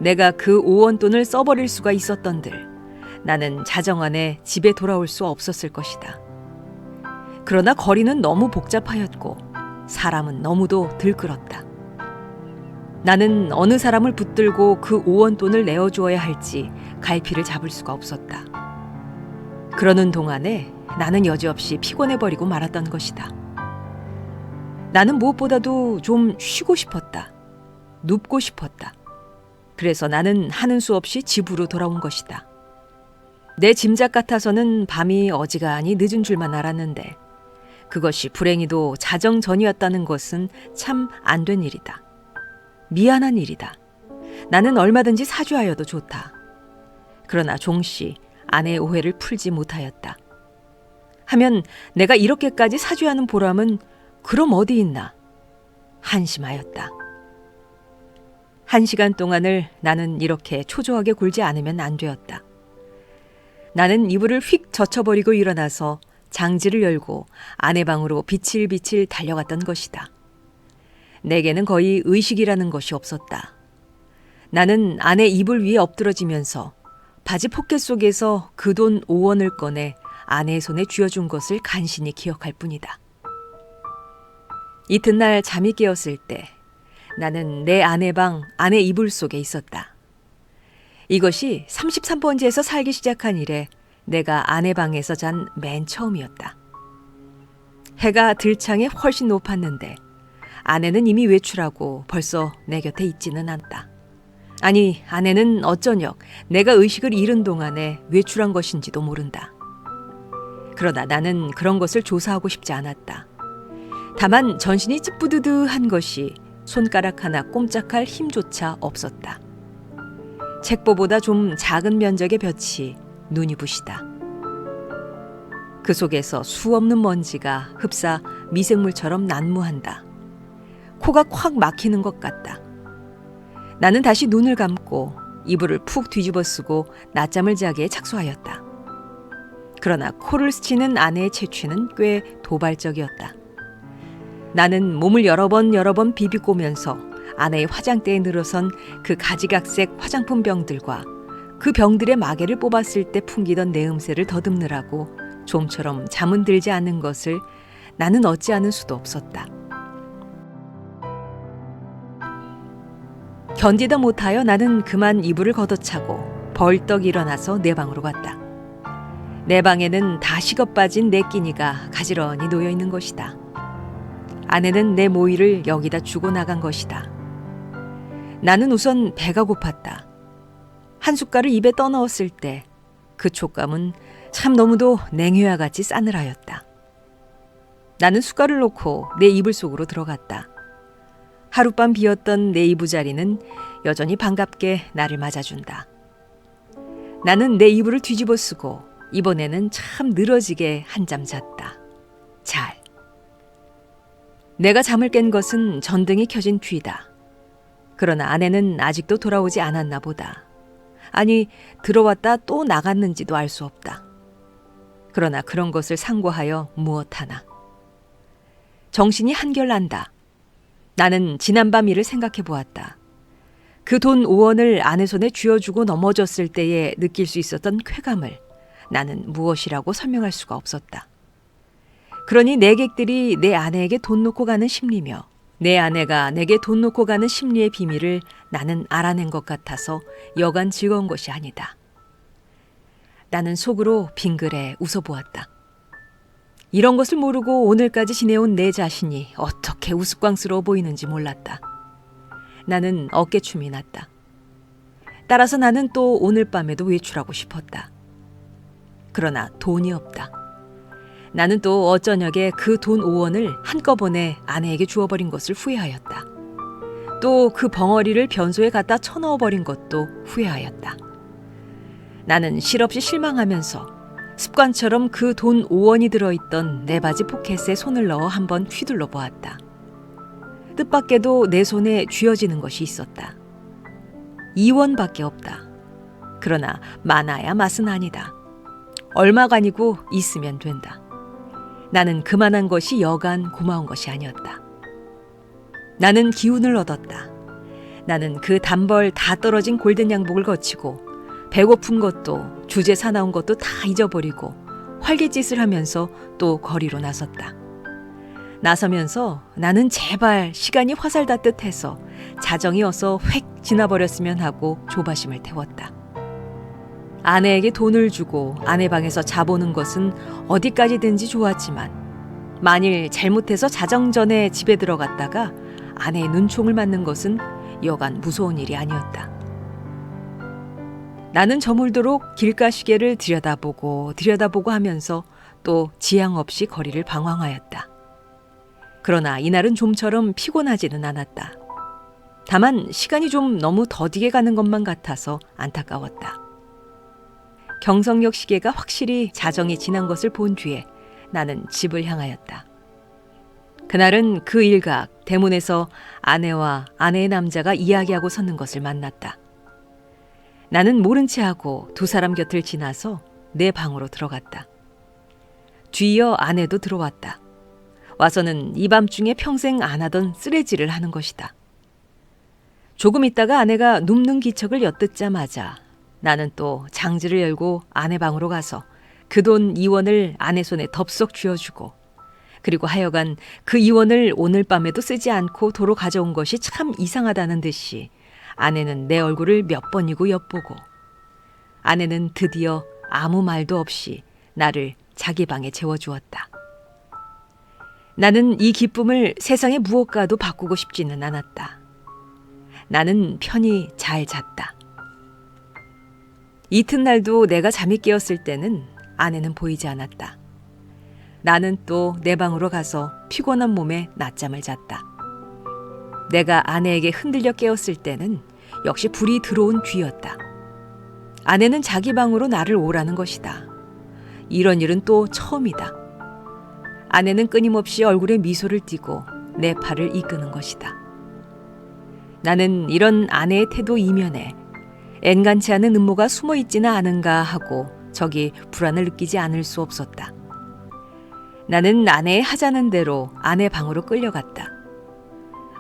내가 그 5원 돈을 써버릴 수가 있었던들 나는 자정 안에 집에 돌아올 수 없었을 것이다. 그러나 거리는 너무 복잡하였고 사람은 너무도 들끓었다. 나는 어느 사람을 붙들고 그 5원 돈을 내어주어야 할지 갈피를 잡을 수가 없었다. 그러는 동안에 나는 여지없이 피곤해버리고 말았던 것이다. 나는 무엇보다도 좀 쉬고 싶었다. 눕고 싶었다. 그래서 나는 하는 수 없이 집으로 돌아온 것이다. 내 짐작 같아서는 밤이 어지간히 늦은 줄만 알았는데 그것이 불행히도 자정 전이었다는 것은 참 안 된 일이다. 미안한 일이다. 나는 얼마든지 사죄하여도 좋다. 그러나 종씨 아내의 오해를 풀지 못하였다. 하면 내가 이렇게까지 사죄하는 보람은 그럼 어디 있나? 한심하였다. 1시간 동안을 나는 이렇게 초조하게 굴지 않으면 안 되었다. 나는 이불을 휙 젖혀버리고 일어나서 장지를 열고 아내 방으로 비칠비칠 달려갔던 것이다. 내게는 거의 의식이라는 것이 없었다. 나는 아내 이불 위에 엎드러지면서 바지 포켓 속에서 그 돈 5원을 꺼내 아내의 손에 쥐어준 것을 간신히 기억할 뿐이다. 이튿날 잠이 깨었을 때 나는 내 아내 방 아내 이불 속에 있었다. 이것이 33번지에서 살기 시작한 이래 내가 아내 방에서 잔 맨 처음이었다. 해가 들창에 훨씬 높았는데 아내는 이미 외출하고 벌써 내 곁에 있지는 않다. 아니, 아내는 어쩌녁 내가 의식을 잃은 동안에 외출한 것인지도 모른다. 그러나 나는 그런 것을 조사하고 싶지 않았다. 다만 전신이 찌뿌드드한 것이 손가락 하나 꼼짝할 힘조차 없었다. 책보보다 좀 작은 면적의 볕이 눈이 부시다. 그 속에서 수없는 먼지가 흡사 미생물처럼 난무한다. 코가 콱 막히는 것 같다. 나는 다시 눈을 감고 이불을 푹 뒤집어 쓰고 낮잠을 자기에 착수하였다. 그러나 코를 스치는 아내의 채취는 꽤 도발적이었다. 나는 몸을 여러 번 비비꼬면서 아내의 화장대에 늘어선 그 가지각색 화장품 병들과 그 병들의 마개를 뽑았을 때 풍기던 내음새를 더듬느라고 좀처럼 잠은 들지 않는 것을 나는 어찌 아는 수도 없었다. 견디다 못하여 나는 그만 이불을 걷어차고 벌떡 일어나서 내 방으로 갔다. 내 방에는 다 식어 빠진 내 끼니가 가지런히 놓여 있는 것이다. 아내는 내 모이를 여기다 주고 나간 것이다. 나는 우선 배가 고팠다. 한 숟갈을 입에 떠넣었을 때 그 촉감은 참 너무도 냉회와 같이 싸늘하였다. 나는 숟갈을 놓고 내 이불 속으로 들어갔다. 하룻밤 비었던 내 이부자리는 여전히 반갑게 나를 맞아준다. 나는 내 이불을 뒤집어 쓰고 이번에는 참 늘어지게 한잠 잤다. 잘. 내가 잠을 깬 것은 전등이 켜진 뒤다. 그러나 아내는 아직도 돌아오지 않았나 보다. 아니, 들어왔다 또 나갔는지도 알 수 없다. 그러나 그런 것을 상고하여 무엇하나. 정신이 한결 난다. 나는 지난밤 일을 생각해 보았다. 그 돈 5원을 아내 손에 쥐어주고 넘어졌을 때에 느낄 수 있었던 쾌감을 나는 무엇이라고 설명할 수가 없었다. 그러니 내객들이 내 아내에게 돈 놓고 가는 심리며 내 아내가 내게 돈 놓고 가는 심리의 비밀을 나는 알아낸 것 같아서 여간 즐거운 것이 아니다. 나는 속으로 빙그레 웃어보았다. 이런 것을 모르고 오늘까지 지내온 내 자신이 어떻게 우스꽝스러워 보이는지 몰랐다. 나는 어깨춤이 났다. 따라서 나는 또 오늘 밤에도 외출하고 싶었다. 그러나 돈이 없다. 나는 또 어쩌녁에 그 돈 5원을 한꺼번에 아내에게 주어버린 것을 후회하였다. 또 그 벙어리를 변소에 갖다 쳐넣어버린 것도 후회하였다. 나는 실없이 실망하면서 습관처럼 그 돈 5원이 들어있던 내 바지 포켓에 손을 넣어 한번 휘둘러 보았다. 뜻밖에도 내 손에 쥐어지는 것이 있었다. 2원밖에 없다. 그러나 많아야 맛은 아니다. 얼마간이고 있으면 된다. 나는 그만한 것이 여간 고마운 것이 아니었다. 나는 기운을 얻었다. 나는 그 단벌 다 떨어진 골든 양복을 거치고 배고픈 것도 주제 사나운 것도 다 잊어버리고 활개짓을 하면서 또 거리로 나섰다. 나서면서 나는 제발 시간이 화살 닿듯 해서 자정이 어서 획 지나버렸으면 하고 조바심을 태웠다. 아내에게 돈을 주고 아내 방에서 자보는 것은 어디까지든지 좋았지만 만일 잘못해서 자정 전에 집에 들어갔다가 아내의 눈총을 맞는 것은 여간 무서운 일이 아니었다. 나는 저물도록 길가시계를 들여다보고 하면서 또 지양 없이 거리를 방황하였다. 그러나 이날은 좀처럼 피곤하지는 않았다. 다만 시간이 좀 너무 더디게 가는 것만 같아서 안타까웠다. 경성역 시계가 확실히 자정이 지난 것을 본 뒤에 나는 집을 향하였다. 그날은 그 일각 대문에서 아내와 아내의 남자가 이야기하고 섰는 것을 만났다. 나는 모른 채 하고 두 사람 곁을 지나서 내 방으로 들어갔다. 뒤이어 아내도 들어왔다. 와서는 이 밤중에 평생 안 하던 쓰레질을 하는 것이다. 조금 있다가 아내가 눕는 기척을 엿듣자마자 나는 또 장지를 열고 아내 방으로 가서 그 돈 2원을 아내 손에 덥석 쥐어주고 그리고 하여간 그 2원을 오늘 밤에도 쓰지 않고 도로 가져온 것이 참 이상하다는 듯이 아내는 내 얼굴을 몇 번이고 엿보고 아내는 드디어 아무 말도 없이 나를 자기 방에 재워주었다. 나는 이 기쁨을 세상의 무엇과도 바꾸고 싶지는 않았다. 나는 편히 잘 잤다. 이튿날도 내가 잠이 깨었을 때는 아내는 보이지 않았다. 나는 또 내 방으로 가서 피곤한 몸에 낮잠을 잤다. 내가 아내에게 흔들려 깨웠을 때는 역시 불이 들어온 뒤였다. 아내는 자기 방으로 나를 오라는 것이다. 이런 일은 또 처음이다. 아내는 끊임없이 얼굴에 미소를 띠고 내 팔을 이끄는 것이다. 나는 이런 아내의 태도 이면에 엔간치 않은 음모가 숨어 있지는 않은가 하고 저기 불안을 느끼지 않을 수 없었다. 나는 아내의 하자는 대로 아내 방으로 끌려갔다.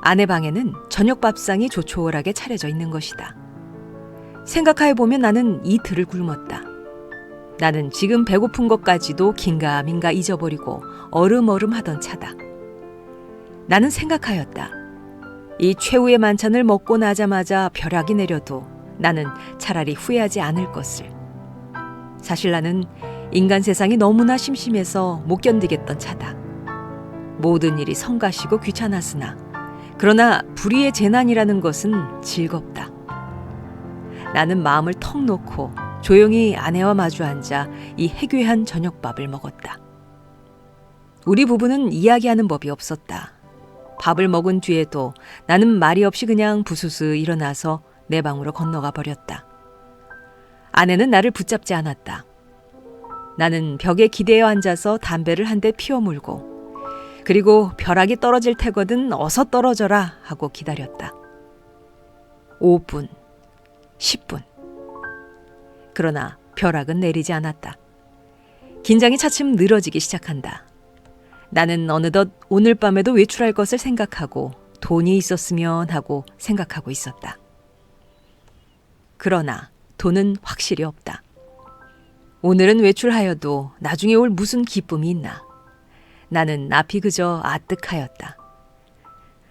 아내 방에는 저녁 밥상이 조촐하게 차려져 있는 것이다. 생각해보면 나는 이틀을 굶었다. 나는 지금 배고픈 것까지도 긴가민가 잊어버리고 얼음얼음 하던 차다. 나는 생각하였다. 이 최후의 만찬을 먹고 나자마자 벼락이 내려도 나는 차라리 후회하지 않을 것을. 사실 나는 인간 세상이 너무나 심심해서 못 견디겠던 차다. 모든 일이 성가시고 귀찮았으나 그러나 불의의 재난이라는 것은 즐겁다. 나는 마음을 턱 놓고 조용히 아내와 마주 앉아 이 해괴한 저녁밥을 먹었다. 우리 부부는 이야기하는 법이 없었다. 밥을 먹은 뒤에도 나는 말이 없이 그냥 부스스 일어나서 내 방으로 건너가 버렸다. 아내는 나를 붙잡지 않았다. 나는 벽에 기대어 앉아서 담배를 한 대 피워 물고 그리고 벼락이 떨어질 테거든 어서 떨어져라 하고 기다렸다. 5분, 10분. 그러나 벼락은 내리지 않았다. 긴장이 차츰 늘어지기 시작한다. 나는 어느덧 오늘 밤에도 외출할 것을 생각하고 돈이 있었으면 하고 생각하고 있었다. 그러나 돈은 확실히 없다. 오늘은 외출하여도 나중에 올 무슨 기쁨이 있나. 나는 앞이 그저 아뜩하였다.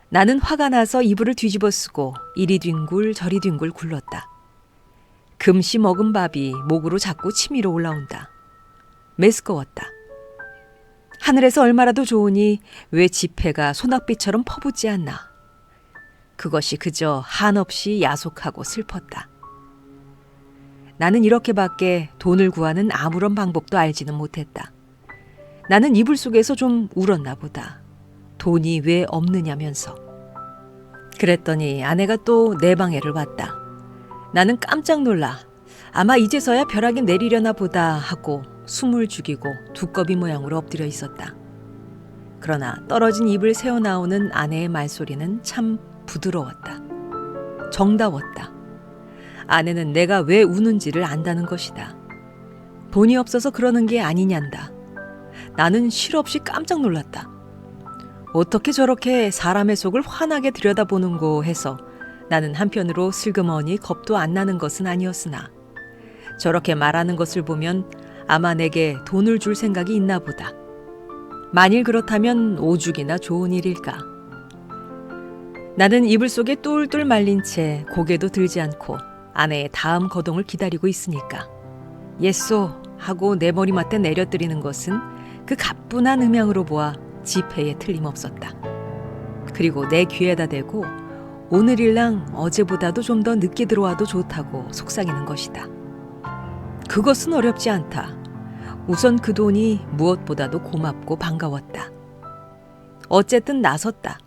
나는 화가 나서 이불을 뒤집어 쓰고 이리 뒹굴 저리 뒹굴 굴렀다. 금시 먹은 밥이 목으로 자꾸 치밀어 올라온다. 메스꺼웠다. 하늘에서 얼마라도 좋으니 왜 지폐가 소낙비처럼 퍼붓지 않나. 그것이 그저 한없이 야속하고 슬펐다. 나는 이렇게밖에 돈을 구하는 아무런 방법도 알지는 못했다. 나는 이불 속에서 좀 울었나 보다. 돈이 왜 없느냐면서. 그랬더니 아내가 또 내 방에를 왔다. 나는 깜짝 놀라 아마 이제서야 벼락이 내리려나 보다 하고 숨을 죽이고 두꺼비 모양으로 엎드려 있었다. 그러나 떨어진 입을 새어 나오는 아내의 말소리는 참 부드러웠다. 정다웠다. 아내는 내가 왜 우는지를 안다는 것이다. 돈이 없어서 그러는 게 아니냔다. 나는 실없이 깜짝 놀랐다. 어떻게 저렇게 사람의 속을 환하게 들여다보는고 해서 나는 한편으로 슬그머니 겁도 안 나는 것은 아니었으나 저렇게 말하는 것을 보면 아마 내게 돈을 줄 생각이 있나 보다. 만일 그렇다면 오죽이나 좋은 일일까. 나는 이불 속에 똘똘 말린 채 고개도 들지 않고 아내의 다음 거동을 기다리고 있으니까 예쏘 하고 내 머리맡에 내려뜨리는 것은 그 가뿐한 음향으로 보아 지폐에 틀림없었다. 그리고 내 귀에다 대고 오늘일랑 어제보다도 좀 더 늦게 들어와도 좋다고 속삭이는 것이다. 그것은 어렵지 않다. 우선 그 돈이 무엇보다도 고맙고 반가웠다. 어쨌든 나섰다.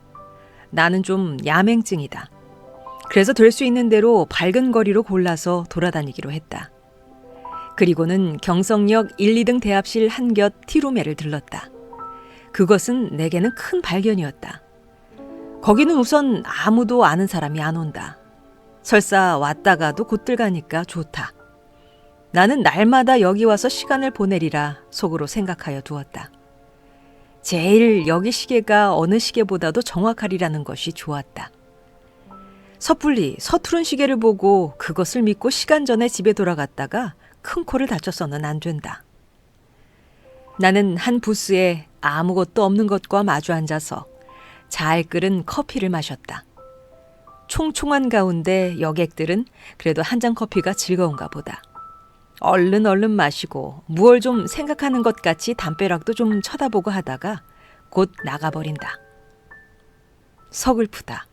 나는 좀 야맹증이다. 그래서 될 수 있는 대로 밝은 거리로 골라서 돌아다니기로 했다. 그리고는 경성역 1, 2등 대합실 한곁 티루메를 들렀다. 그것은 내게는 큰 발견이었다. 거기는 우선 아무도 아는 사람이 안 온다. 설사 왔다가도 곧들 가니까 좋다. 나는 날마다 여기 와서 시간을 보내리라 속으로 생각하여 두었다. 제일 여기 시계가 어느 시계보다도 정확하리라는 것이 좋았다. 섣불리 서투른 시계를 보고 그것을 믿고 시간 전에 집에 돌아갔다가 큰 코를 다쳐서는 안 된다. 나는 한 부스에 아무것도 없는 것과 마주 앉아서 잘 끓은 커피를 마셨다. 총총한 가운데 여객들은 그래도 한 잔 커피가 즐거운가 보다. 얼른 마시고 무얼 좀 생각하는 것 같이 담벼락도 좀 쳐다보고 하다가 곧 나가버린다. 서글프다.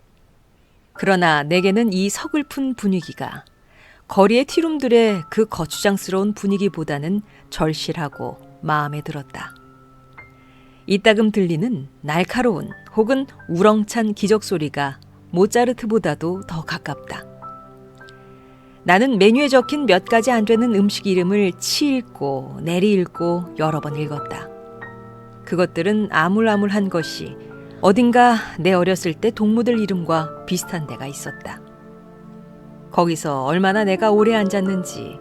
그러나 내게는 이 서글픈 분위기가 거리의 티룸들의 그 거추장스러운 분위기보다는 절실하고 마음에 들었다. 이따금 들리는 날카로운 혹은 우렁찬 기적 소리가 모차르트보다도 더 가깝다. 나는 메뉴에 적힌 몇 가지 안 되는 음식 이름을 치 읽고 내리 읽고 여러 번 읽었다. 그것들은 아물아물한 것이 어딘가 내 어렸을 때 동무들 이름과 비슷한 데가 있었다. 거기서 얼마나 내가 오래 앉았는지,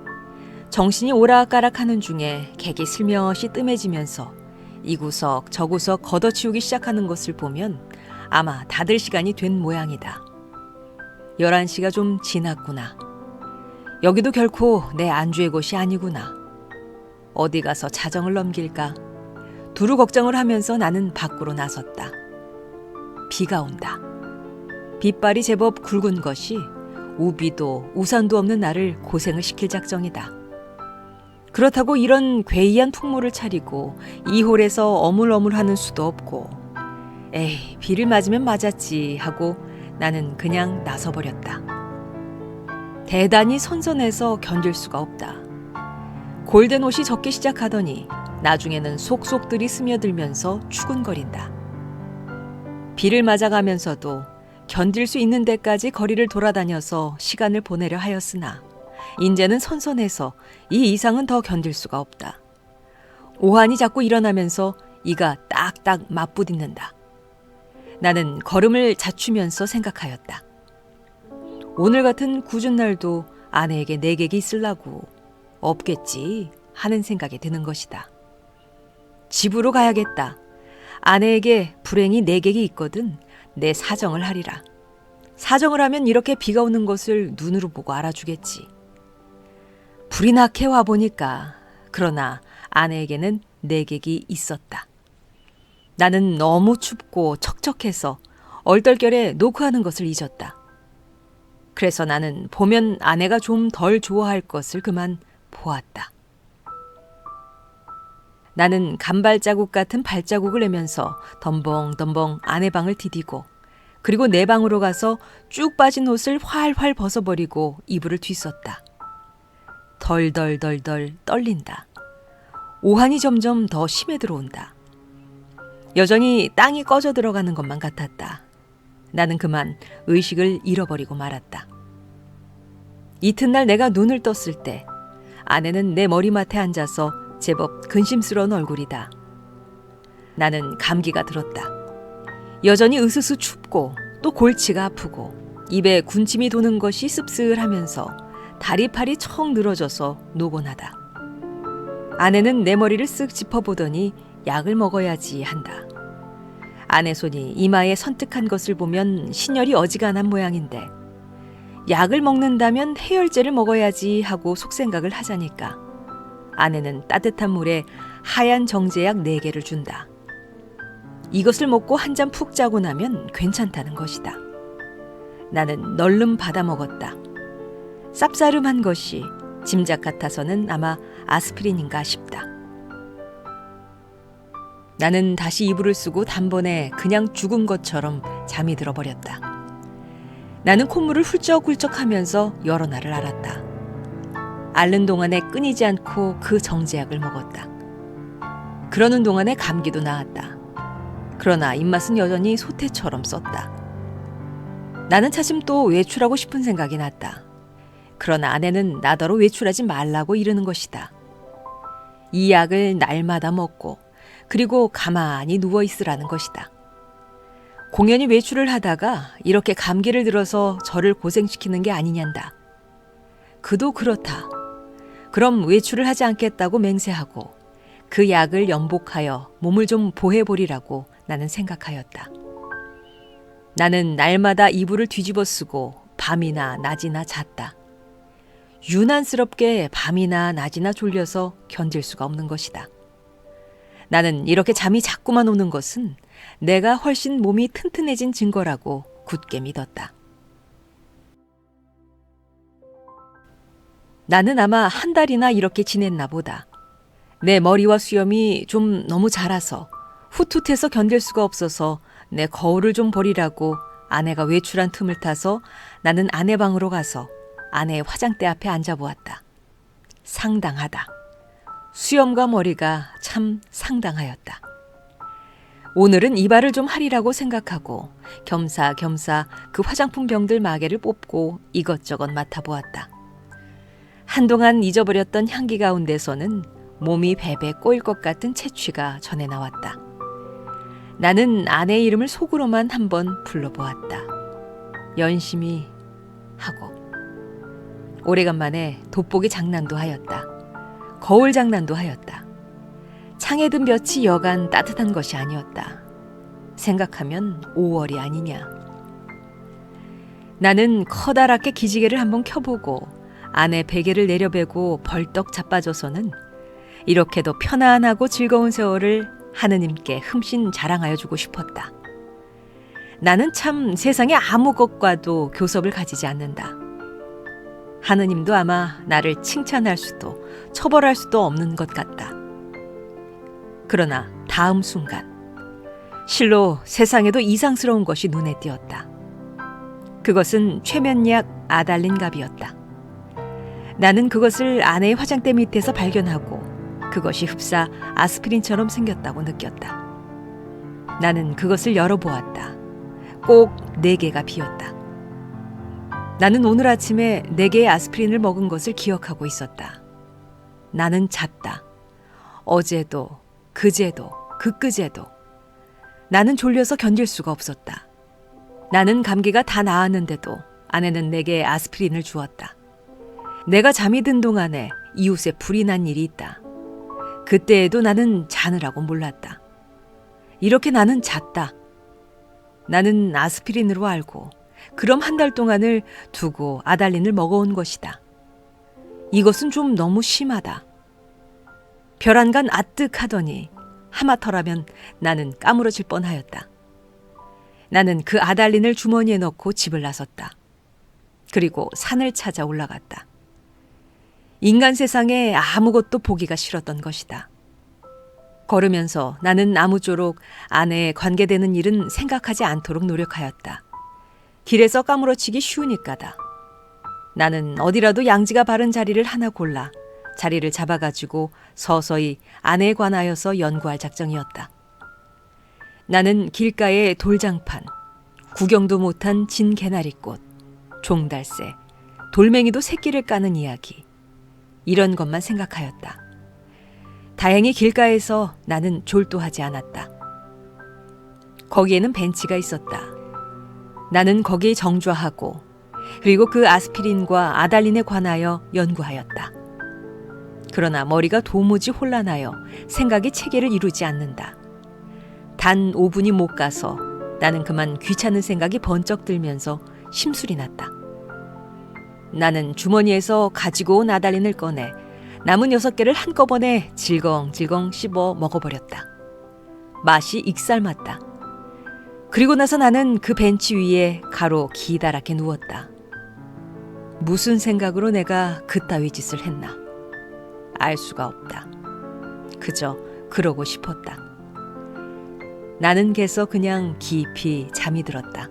정신이 오락가락하는 중에 객이 슬며시 뜸해지면서 이구석 저구석 걷어치우기 시작하는 것을 보면 아마 닫을 시간이 된 모양이다. 11시가 좀 지났구나. 여기도 결코 내 안주의 곳이 아니구나. 어디 가서 자정을 넘길까? 두루 걱정을 하면서 나는 밖으로 나섰다. 비가 온다. 빗발이 제법 굵은 것이 우비도 우산도 없는 나를 고생을 시킬 작정이다. 그렇다고 이런 괴이한 풍모를 차리고 이 홀에서 어물어물하는 수도 없고, 에이, 비를 맞으면 맞았지 하고 나는 그냥 나서버렸다. 대단히 선선해서 견딜 수가 없다. 골덴 옷이 젖기 시작하더니 나중에는 속속들이 스며들면서 추근거린다. 비를 맞아가면서도 견딜 수 있는 데까지 거리를 돌아다녀서 시간을 보내려 하였으나 인제는 선선해서 이 이상은 더 견딜 수가 없다. 오한이 자꾸 일어나면서 이가 딱딱 맞부딪는다. 나는 걸음을 잦추면서 생각하였다. 오늘 같은 궂은 날도 아내에게 내객이 있으려고 없겠지 하는 생각이 드는 것이다. 집으로 가야겠다. 아내에게 불행히 내객이 있거든 내 사정을 하리라. 사정을 하면 이렇게 비가 오는 것을 눈으로 보고 알아주겠지. 불이 나게 와보니까 그러나 아내에게는 내객이 있었다. 나는 너무 춥고 척척해서 얼떨결에 노크하는 것을 잊었다. 그래서 나는 보면 아내가 좀 덜 좋아할 것을 그만 보았다. 나는 간발자국 같은 발자국을 내면서 덤벙덤벙 아내 방을 디디고 그리고 내 방으로 가서 쭉 빠진 옷을 활활 벗어버리고 이불을 뒤썼다. 덜덜덜덜 떨린다. 오한이 점점 더 심해 들어온다. 여전히 땅이 꺼져 들어가는 것만 같았다. 나는 그만 의식을 잃어버리고 말았다. 이튿날 내가 눈을 떴을 때 아내는 내 머리맡에 앉아서 제법 근심스러운 얼굴이다. 나는 감기가 들었다. 여전히 으스스 춥고 또 골치가 아프고 입에 군침이 도는 것이 씁쓸하면서 다리팔이 청 늘어져서 노곤하다. 아내는 내 머리를 쓱 짚어보더니 약을 먹어야지 한다. 아내 손이 이마에 선뜩한 것을 보면 신혈이 어지간한 모양인데 약을 먹는다면 해열제를 먹어야지 하고 속생각을 하자니까 아내는 따뜻한 물에 하얀 정제약 4개를 준다. 이것을 먹고 한 잠 푹 자고 나면 괜찮다는 것이다. 나는 널름 받아 먹었다. 쌉싸름한 것이 짐작 같아서는 아마 아스피린인가 싶다. 나는 다시 이불을 쓰고 단번에 그냥 죽은 것처럼 잠이 들어버렸다. 나는 콧물을 훌쩍훌쩍하면서 여러 날을 앓았다. 앓는 동안에 끊이지 않고 그 정제약을 먹었다. 그러는 동안에 감기도 나았다. 그러나 입맛은 여전히 소태처럼 썼다. 나는 차츰 또 외출하고 싶은 생각이 났다. 그러나 아내는 나더러 외출하지 말라고 이러는 것이다. 이 약을 날마다 먹고 그리고 가만히 누워있으라는 것이다. 공연히 외출을 하다가 이렇게 감기를 들어서 저를 고생시키는 게 아니냔다. 그도 그렇다. 그럼 외출을 하지 않겠다고 맹세하고 그 약을 연복하여 몸을 좀 보해보리라고 나는 생각하였다. 나는 날마다 이불을 뒤집어 쓰고 밤이나 낮이나 잤다. 유난스럽게 밤이나 낮이나 졸려서 견딜 수가 없는 것이다. 나는 이렇게 잠이 자꾸만 오는 것은 내가 훨씬 몸이 튼튼해진 증거라고 굳게 믿었다. 나는 아마 한 달이나 이렇게 지냈나 보다. 내 머리와 수염이 좀 너무 자라서 훗훗해서 견딜 수가 없어서 내 거울을 좀 버리라고 아내가 외출한 틈을 타서 나는 아내 방으로 가서 아내의 화장대 앞에 앉아보았다. 상당하다. 수염과 머리가 참 상당하였다. 오늘은 이발을 좀 하리라고 생각하고 겸사겸사 그 화장품 병들 마개를 뽑고 이것저것 맡아보았다. 한동안 잊어버렸던 향기 가운데서는 몸이 베베 꼬일 것 같은 채취가 전해 나왔다. 나는 아내의 이름을 속으로만 한번 불러보았다. 연심이 하고. 오래간만에 돋보기 장난도 하였다. 거울 장난도 하였다. 창에 든 볕이 여간 따뜻한 것이 아니었다. 생각하면 5월이 아니냐. 나는 커다랗게 기지개를 한번 켜보고 아내 베개를 내려베고 벌떡 자빠져서는 이렇게도 편안하고 즐거운 세월을 하느님께 흠씬 자랑하여 주고 싶었다. 나는 참 세상에 아무 것과도 교섭을 가지지 않는다. 하느님도 아마 나를 칭찬할 수도 처벌할 수도 없는 것 같다. 그러나 다음 순간 실로 세상에도 이상스러운 것이 눈에 띄었다. 그것은 최면약 아달린갑이었다. 나는 그것을 아내의 화장대 밑에서 발견하고 그것이 흡사 아스피린처럼 생겼다고 느꼈다. 나는 그것을 열어보았다. 꼭 4개가 비었다. 나는 오늘 아침에 4개의 아스피린을 먹은 것을 기억하고 있었다. 나는 잤다. 어제도, 그제도, 그끄제도. 나는 졸려서 견딜 수가 없었다. 나는 감기가 다 나았는데도 아내는 내게 아스피린을 주었다. 내가 잠이 든 동안에 이웃에 불이 난 일이 있다. 그때에도 나는 자느라고 몰랐다. 이렇게 나는 잤다. 나는 아스피린으로 알고 그럼 한 달 동안을 두고 아달린을 먹어온 것이다. 이것은 좀 너무 심하다. 벼란간 아뜩하더니 하마터라면 나는 까무러질 뻔하였다. 나는 그 아달린을 주머니에 넣고 집을 나섰다. 그리고 산을 찾아 올라갔다. 인간 세상에 아무것도 보기가 싫었던 것이다. 걸으면서 나는 아무쪼록 아내에 관계되는 일은 생각하지 않도록 노력하였다. 길에서 까무러치기 쉬우니까다. 나는 어디라도 양지가 바른 자리를 하나 골라 자리를 잡아가지고 서서히 아내에 관하여서 연구할 작정이었다. 나는 길가의 돌장판, 구경도 못한 진 개나리꽃, 종달새, 돌멩이도 새끼를 까는 이야기, 이런 것만 생각하였다. 다행히 길가에서 나는 졸도하지 않았다. 거기에는 벤치가 있었다. 나는 거기에 정좌하고 그리고 그 아스피린과 아달린에 관하여 연구하였다. 그러나 머리가 도무지 혼란하여 생각이 체계를 이루지 않는다. 단 5분이 못 가서 나는 그만 귀찮은 생각이 번쩍 들면서 심술이 났다. 나는 주머니에서 가지고 온 아달린을 꺼내 남은 6개를 한꺼번에 질겅질겅 씹어 먹어버렸다. 맛이 익살맞다. 그리고 나서 나는 그 벤치 위에 가로 기다랗게 누웠다. 무슨 생각으로 내가 그따위 짓을 했나? 알 수가 없다. 그저 그러고 싶었다. 나는 개서 그냥 깊이 잠이 들었다.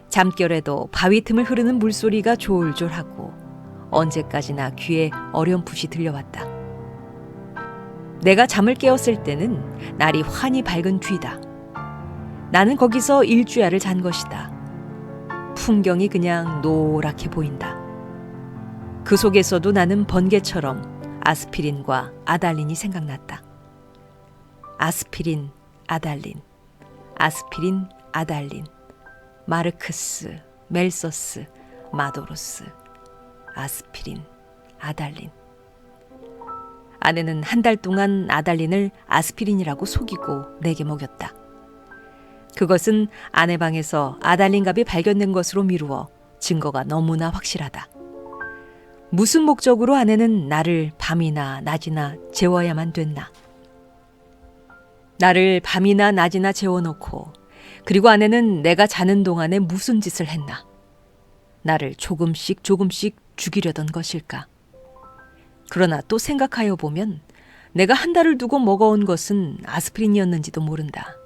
잠결에도 바위 틈을 흐르는 물소리가 졸졸하고 언제까지나 귀에 어렴풋이 들려왔다. 내가 잠을 깨었을 때는 날이 환히 밝은 뒤다. 나는 거기서 일주야를 잔 것이다. 풍경이 그냥 노랗게 보인다. 그 속에서도 나는 번개처럼 아스피린과 아달린이 생각났다. 아스피린, 아달린, 아스피린, 아달린, 마르크스, 멜서스, 마도로스, 아스피린, 아달린. 아내는 한 달 동안 아달린을 아스피린이라고 속이고 내게 먹였다. 그것은 아내 방에서 아달린갑이 발견된 것으로 미루어 증거가 너무나 확실하다. 무슨 목적으로 아내는 나를 밤이나 낮이나 재워야만 됐나? 나를 밤이나 낮이나 재워놓고 그리고 아내는 내가 자는 동안에 무슨 짓을 했나? 나를 조금씩 조금씩 죽이려던 것일까? 그러나 또 생각하여 보면 내가 한 달을 두고 먹어온 것은 아스피린이었는지도 모른다.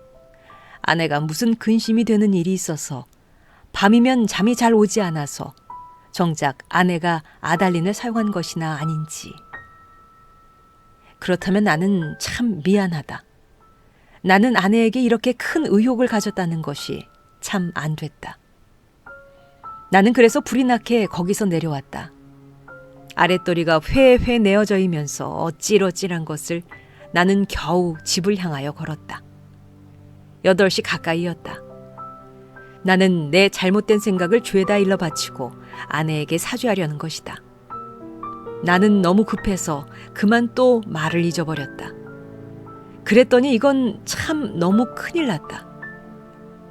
아내가 무슨 근심이 되는 일이 있어서 밤이면 잠이 잘 오지 않아서 정작 아내가 아달린을 사용한 것이나 아닌지. 그렇다면 나는 참 미안하다. 나는 아내에게 이렇게 큰 의혹을 가졌다는 것이 참 안 됐다. 나는 그래서 불이 나게 거기서 내려왔다. 아랫도리가 회회 내어져이면서 어찔어찔한 것을 나는 겨우 집을 향하여 걸었다. 8시 가까이였다. 나는 내 잘못된 생각을 죄다 일러 바치고 아내에게 사죄하려는 것이다. 나는 너무 급해서 그만 또 말을 잊어버렸다. 그랬더니 이건 참 너무 큰일 났다.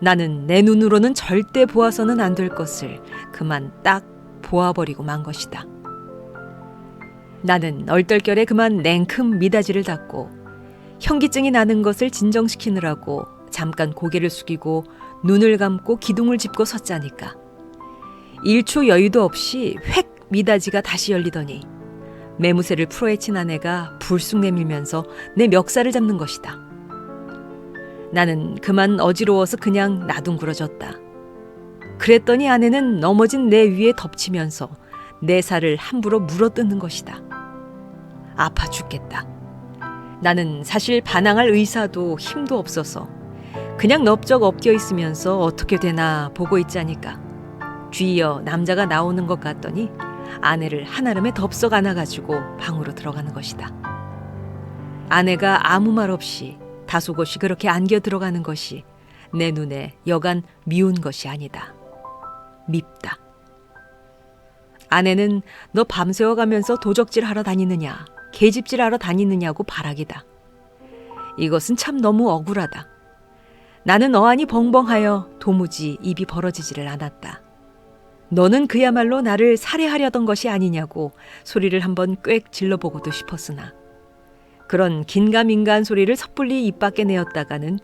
나는 내 눈으로는 절대 보아서는 안 될 것을 그만 딱 보아버리고 만 것이다. 나는 얼떨결에 그만 냉큼 미닫이를 닫고 현기증이 나는 것을 진정시키느라고 잠깐 고개를 숙이고 눈을 감고 기둥을 짚고 섰자니까 1초 여유도 없이 획 미닫이가 다시 열리더니 매무새를 풀어헤친 아내가 불쑥 내밀면서 내 멱살을 잡는 것이다. 나는 그만 어지러워서 그냥 나둥그러졌다. 그랬더니 아내는 넘어진 내 위에 덮치면서 내 살을 함부로 물어뜯는 것이다. 아파 죽겠다. 나는 사실 반항할 의사도 힘도 없어서 그냥 넙적 엎겨 있으면서 어떻게 되나 보고 있자니까 뒤이어 남자가 나오는 것 같더니 아내를 한아름에 덥석 안아가지고 방으로 들어가는 것이다. 아내가 아무 말 없이 다소곳이 그렇게 안겨 들어가는 것이 내 눈에 여간 미운 것이 아니다. 밉다. 아내는 너 밤새워가면서 도적질하러 다니느냐 계집질하러 다니느냐고 발악이다. 이것은 참 너무 억울하다. 나는 어안이 벙벙하여 도무지 입이 벌어지지를 않았다. 너는 그야말로 나를 살해하려던 것이 아니냐고 소리를 한번 꽥 질러보고도 싶었으나 그런 긴가민가한 소리를 섣불리 입 밖에 내었다가는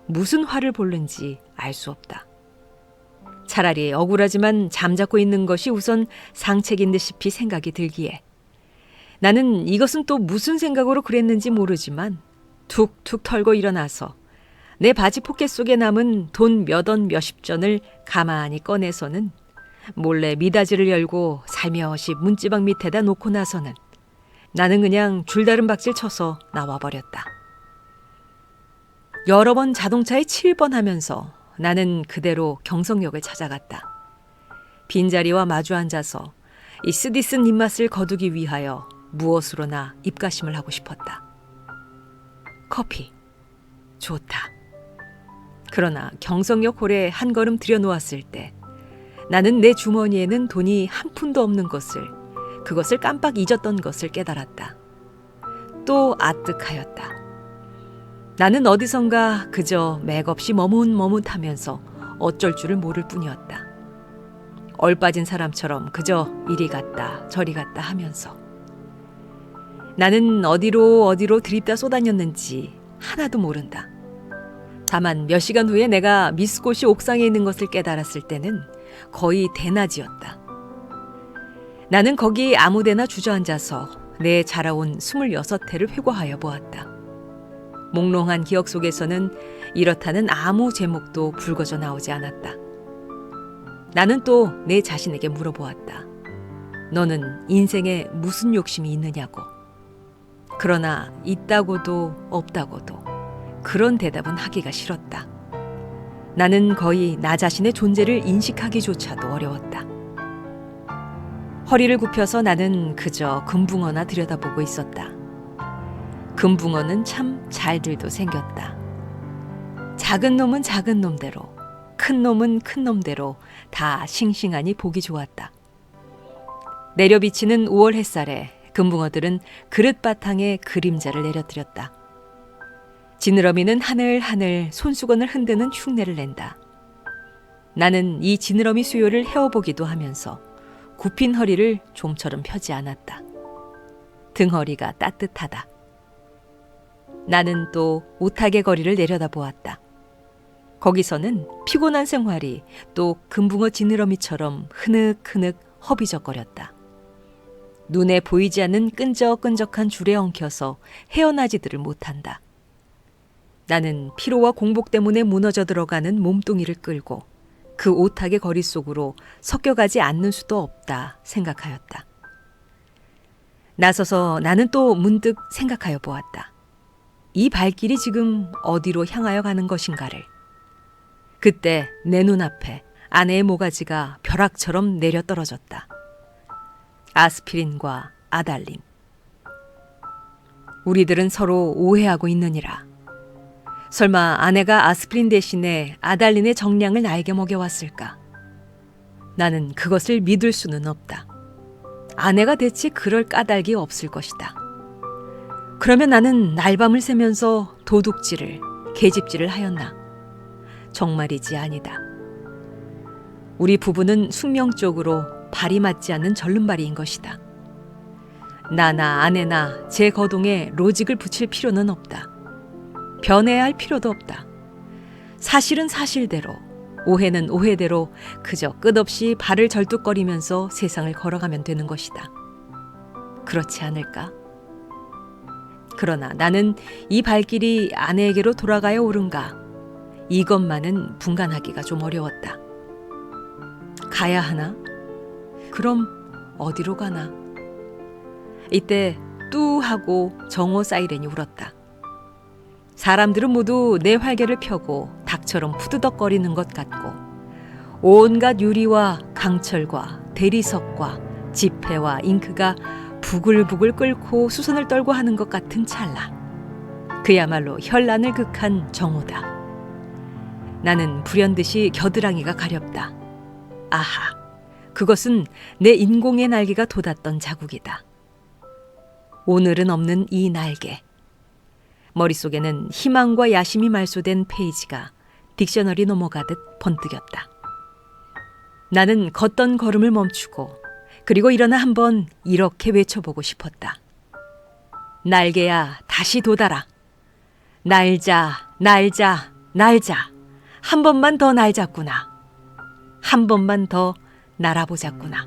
무슨 화를 볼는지 알 수 없다. 차라리 억울하지만 잠자코 있는 것이 우선 상책인 듯이 생각이 들기에 나는 이것은 또 무슨 생각으로 그랬는지 모르지만 툭툭 털고 일어나서 내 바지 포켓 속에 남은 돈 몇 원 몇십 전을 가만히 꺼내서는 몰래 미닫이를 열고 살며시 문지방 밑에다 놓고 나서는 나는 그냥 줄다름 박질 쳐서 나와버렸다. 여러 번 자동차에 7번 하면서 나는 그대로 경성역을 찾아갔다. 빈자리와 마주 앉아서 이 쓰디쓴 입맛을 거두기 위하여 무엇으로나 입가심을 하고 싶었다. 커피. 좋다. 그러나 경성역 홀에 한 걸음 들여놓았을 때 나는 내 주머니에는 돈이 한 푼도 없는 것을 그것을 깜빡 잊었던 것을 깨달았다. 또 아뜩하였다. 나는 어디선가 그저 맥없이 머뭇머뭇하면서 어쩔 줄을 모를 뿐이었다. 얼빠진 사람처럼 그저 이리 갔다 저리 갔다 하면서 나는 어디로 들이다 쏟아녔는지 하나도 모른다. 다만 몇 시간 후에 내가 미스꽃이 옥상에 있는 것을 깨달았을 때는 거의 대낮이었다. 나는 거기 아무데나 주저앉아서 내 자라온 26회를 회고하여 보았다. 몽롱한 기억 속에서는 이렇다는 아무 제목도 불거져 나오지 않았다. 나는 또 내 자신에게 물어보았다. 너는 인생에 무슨 욕심이 있느냐고. 그러나 있다고도 없다고도 그런 대답은 하기가 싫었다. 나는 거의 나 자신의 존재를 인식하기조차도 어려웠다. 허리를 굽혀서 나는 그저 금붕어나 들여다보고 있었다. 금붕어는 참 잘들도 생겼다. 작은 놈은 작은 놈대로, 큰 놈은 큰 놈대로 다 싱싱하니 보기 좋았다. 내려비치는 5월 햇살에 금붕어들은 그릇바탕에 그림자를 내려뜨렸다. 지느러미는 하늘하늘 손수건을 흔드는 흉내를 낸다. 나는 이 지느러미 수요를 헤어보기도 하면서 굽힌 허리를 좀처럼 펴지 않았다. 등허리가 따뜻하다. 나는 또 오타개 거리를 내려다보았다. 거기서는 피곤한 생활이 또 금붕어 지느러미처럼 흐느흐느 허비적거렸다. 눈에 보이지 않는 끈적끈적한 줄에 엉켜서 헤어나지들을 못한다. 나는 피로와 공복 때문에 무너져 들어가는 몸뚱이를 끌고 그 오타개 거리 속으로 섞여가지 않는 수도 없다 생각하였다. 나서서 나는 또 문득 생각하여 보았다. 이 발길이 지금 어디로 향하여 가는 것인가를. 그때 내 눈앞에 아내의 모가지가 벼락처럼 내려 떨어졌다. 아스피린과 아달린. 우리들은 서로 오해하고 있느니라. 설마 아내가 아스피린 대신에 아달린의 정량을 나에게 먹여왔을까? 나는 그것을 믿을 수는 없다. 아내가 대체 그럴 까닭이 없을 것이다. 그러면 나는 날밤을 새면서 도둑질을, 계집질을 하였나? 정말이지 아니다. 우리 부부는 숙명적으로 발이 맞지 않는 절름발이인 것이다. 나나 아내나 제 거동에 로직을 붙일 필요는 없다. 변해야 할 필요도 없다. 사실은 사실대로, 오해는 오해대로 그저 끝없이 발을 절뚝거리면서 세상을 걸어가면 되는 것이다. 그렇지 않을까? 그러나 나는 이 발길이 아내에게로 돌아가야 옳은가? 이것만은 분간하기가 좀 어려웠다. 가야 하나? 그럼 어디로 가나? 이때 뚜 하고 정오 사이렌이 울었다. 사람들은 모두 내 활개를 펴고 닭처럼 푸드덕거리는 것 같고 온갖 유리와 강철과 대리석과 지폐와 잉크가 부글부글 끓고 수선을 떨고 하는 것 같은 찰나. 그야말로 현란을 극한 정오다. 나는 불현듯이 겨드랑이가 가렵다. 아하, 그것은 내 인공의 날개가 돋았던 자국이다. 오늘은 없는 이 날개. 머릿속에는 희망과 야심이 말소된 페이지가 딕셔너리 넘어가듯 번뜩였다. 나는 걷던 걸음을 멈추고 그리고 일어나 한번 이렇게 외쳐보고 싶었다. 날개야, 다시 돋아라. 날자, 날자, 날자. 한 번만 더 날자꾸나. 한 번만 더 날아보자꾸나.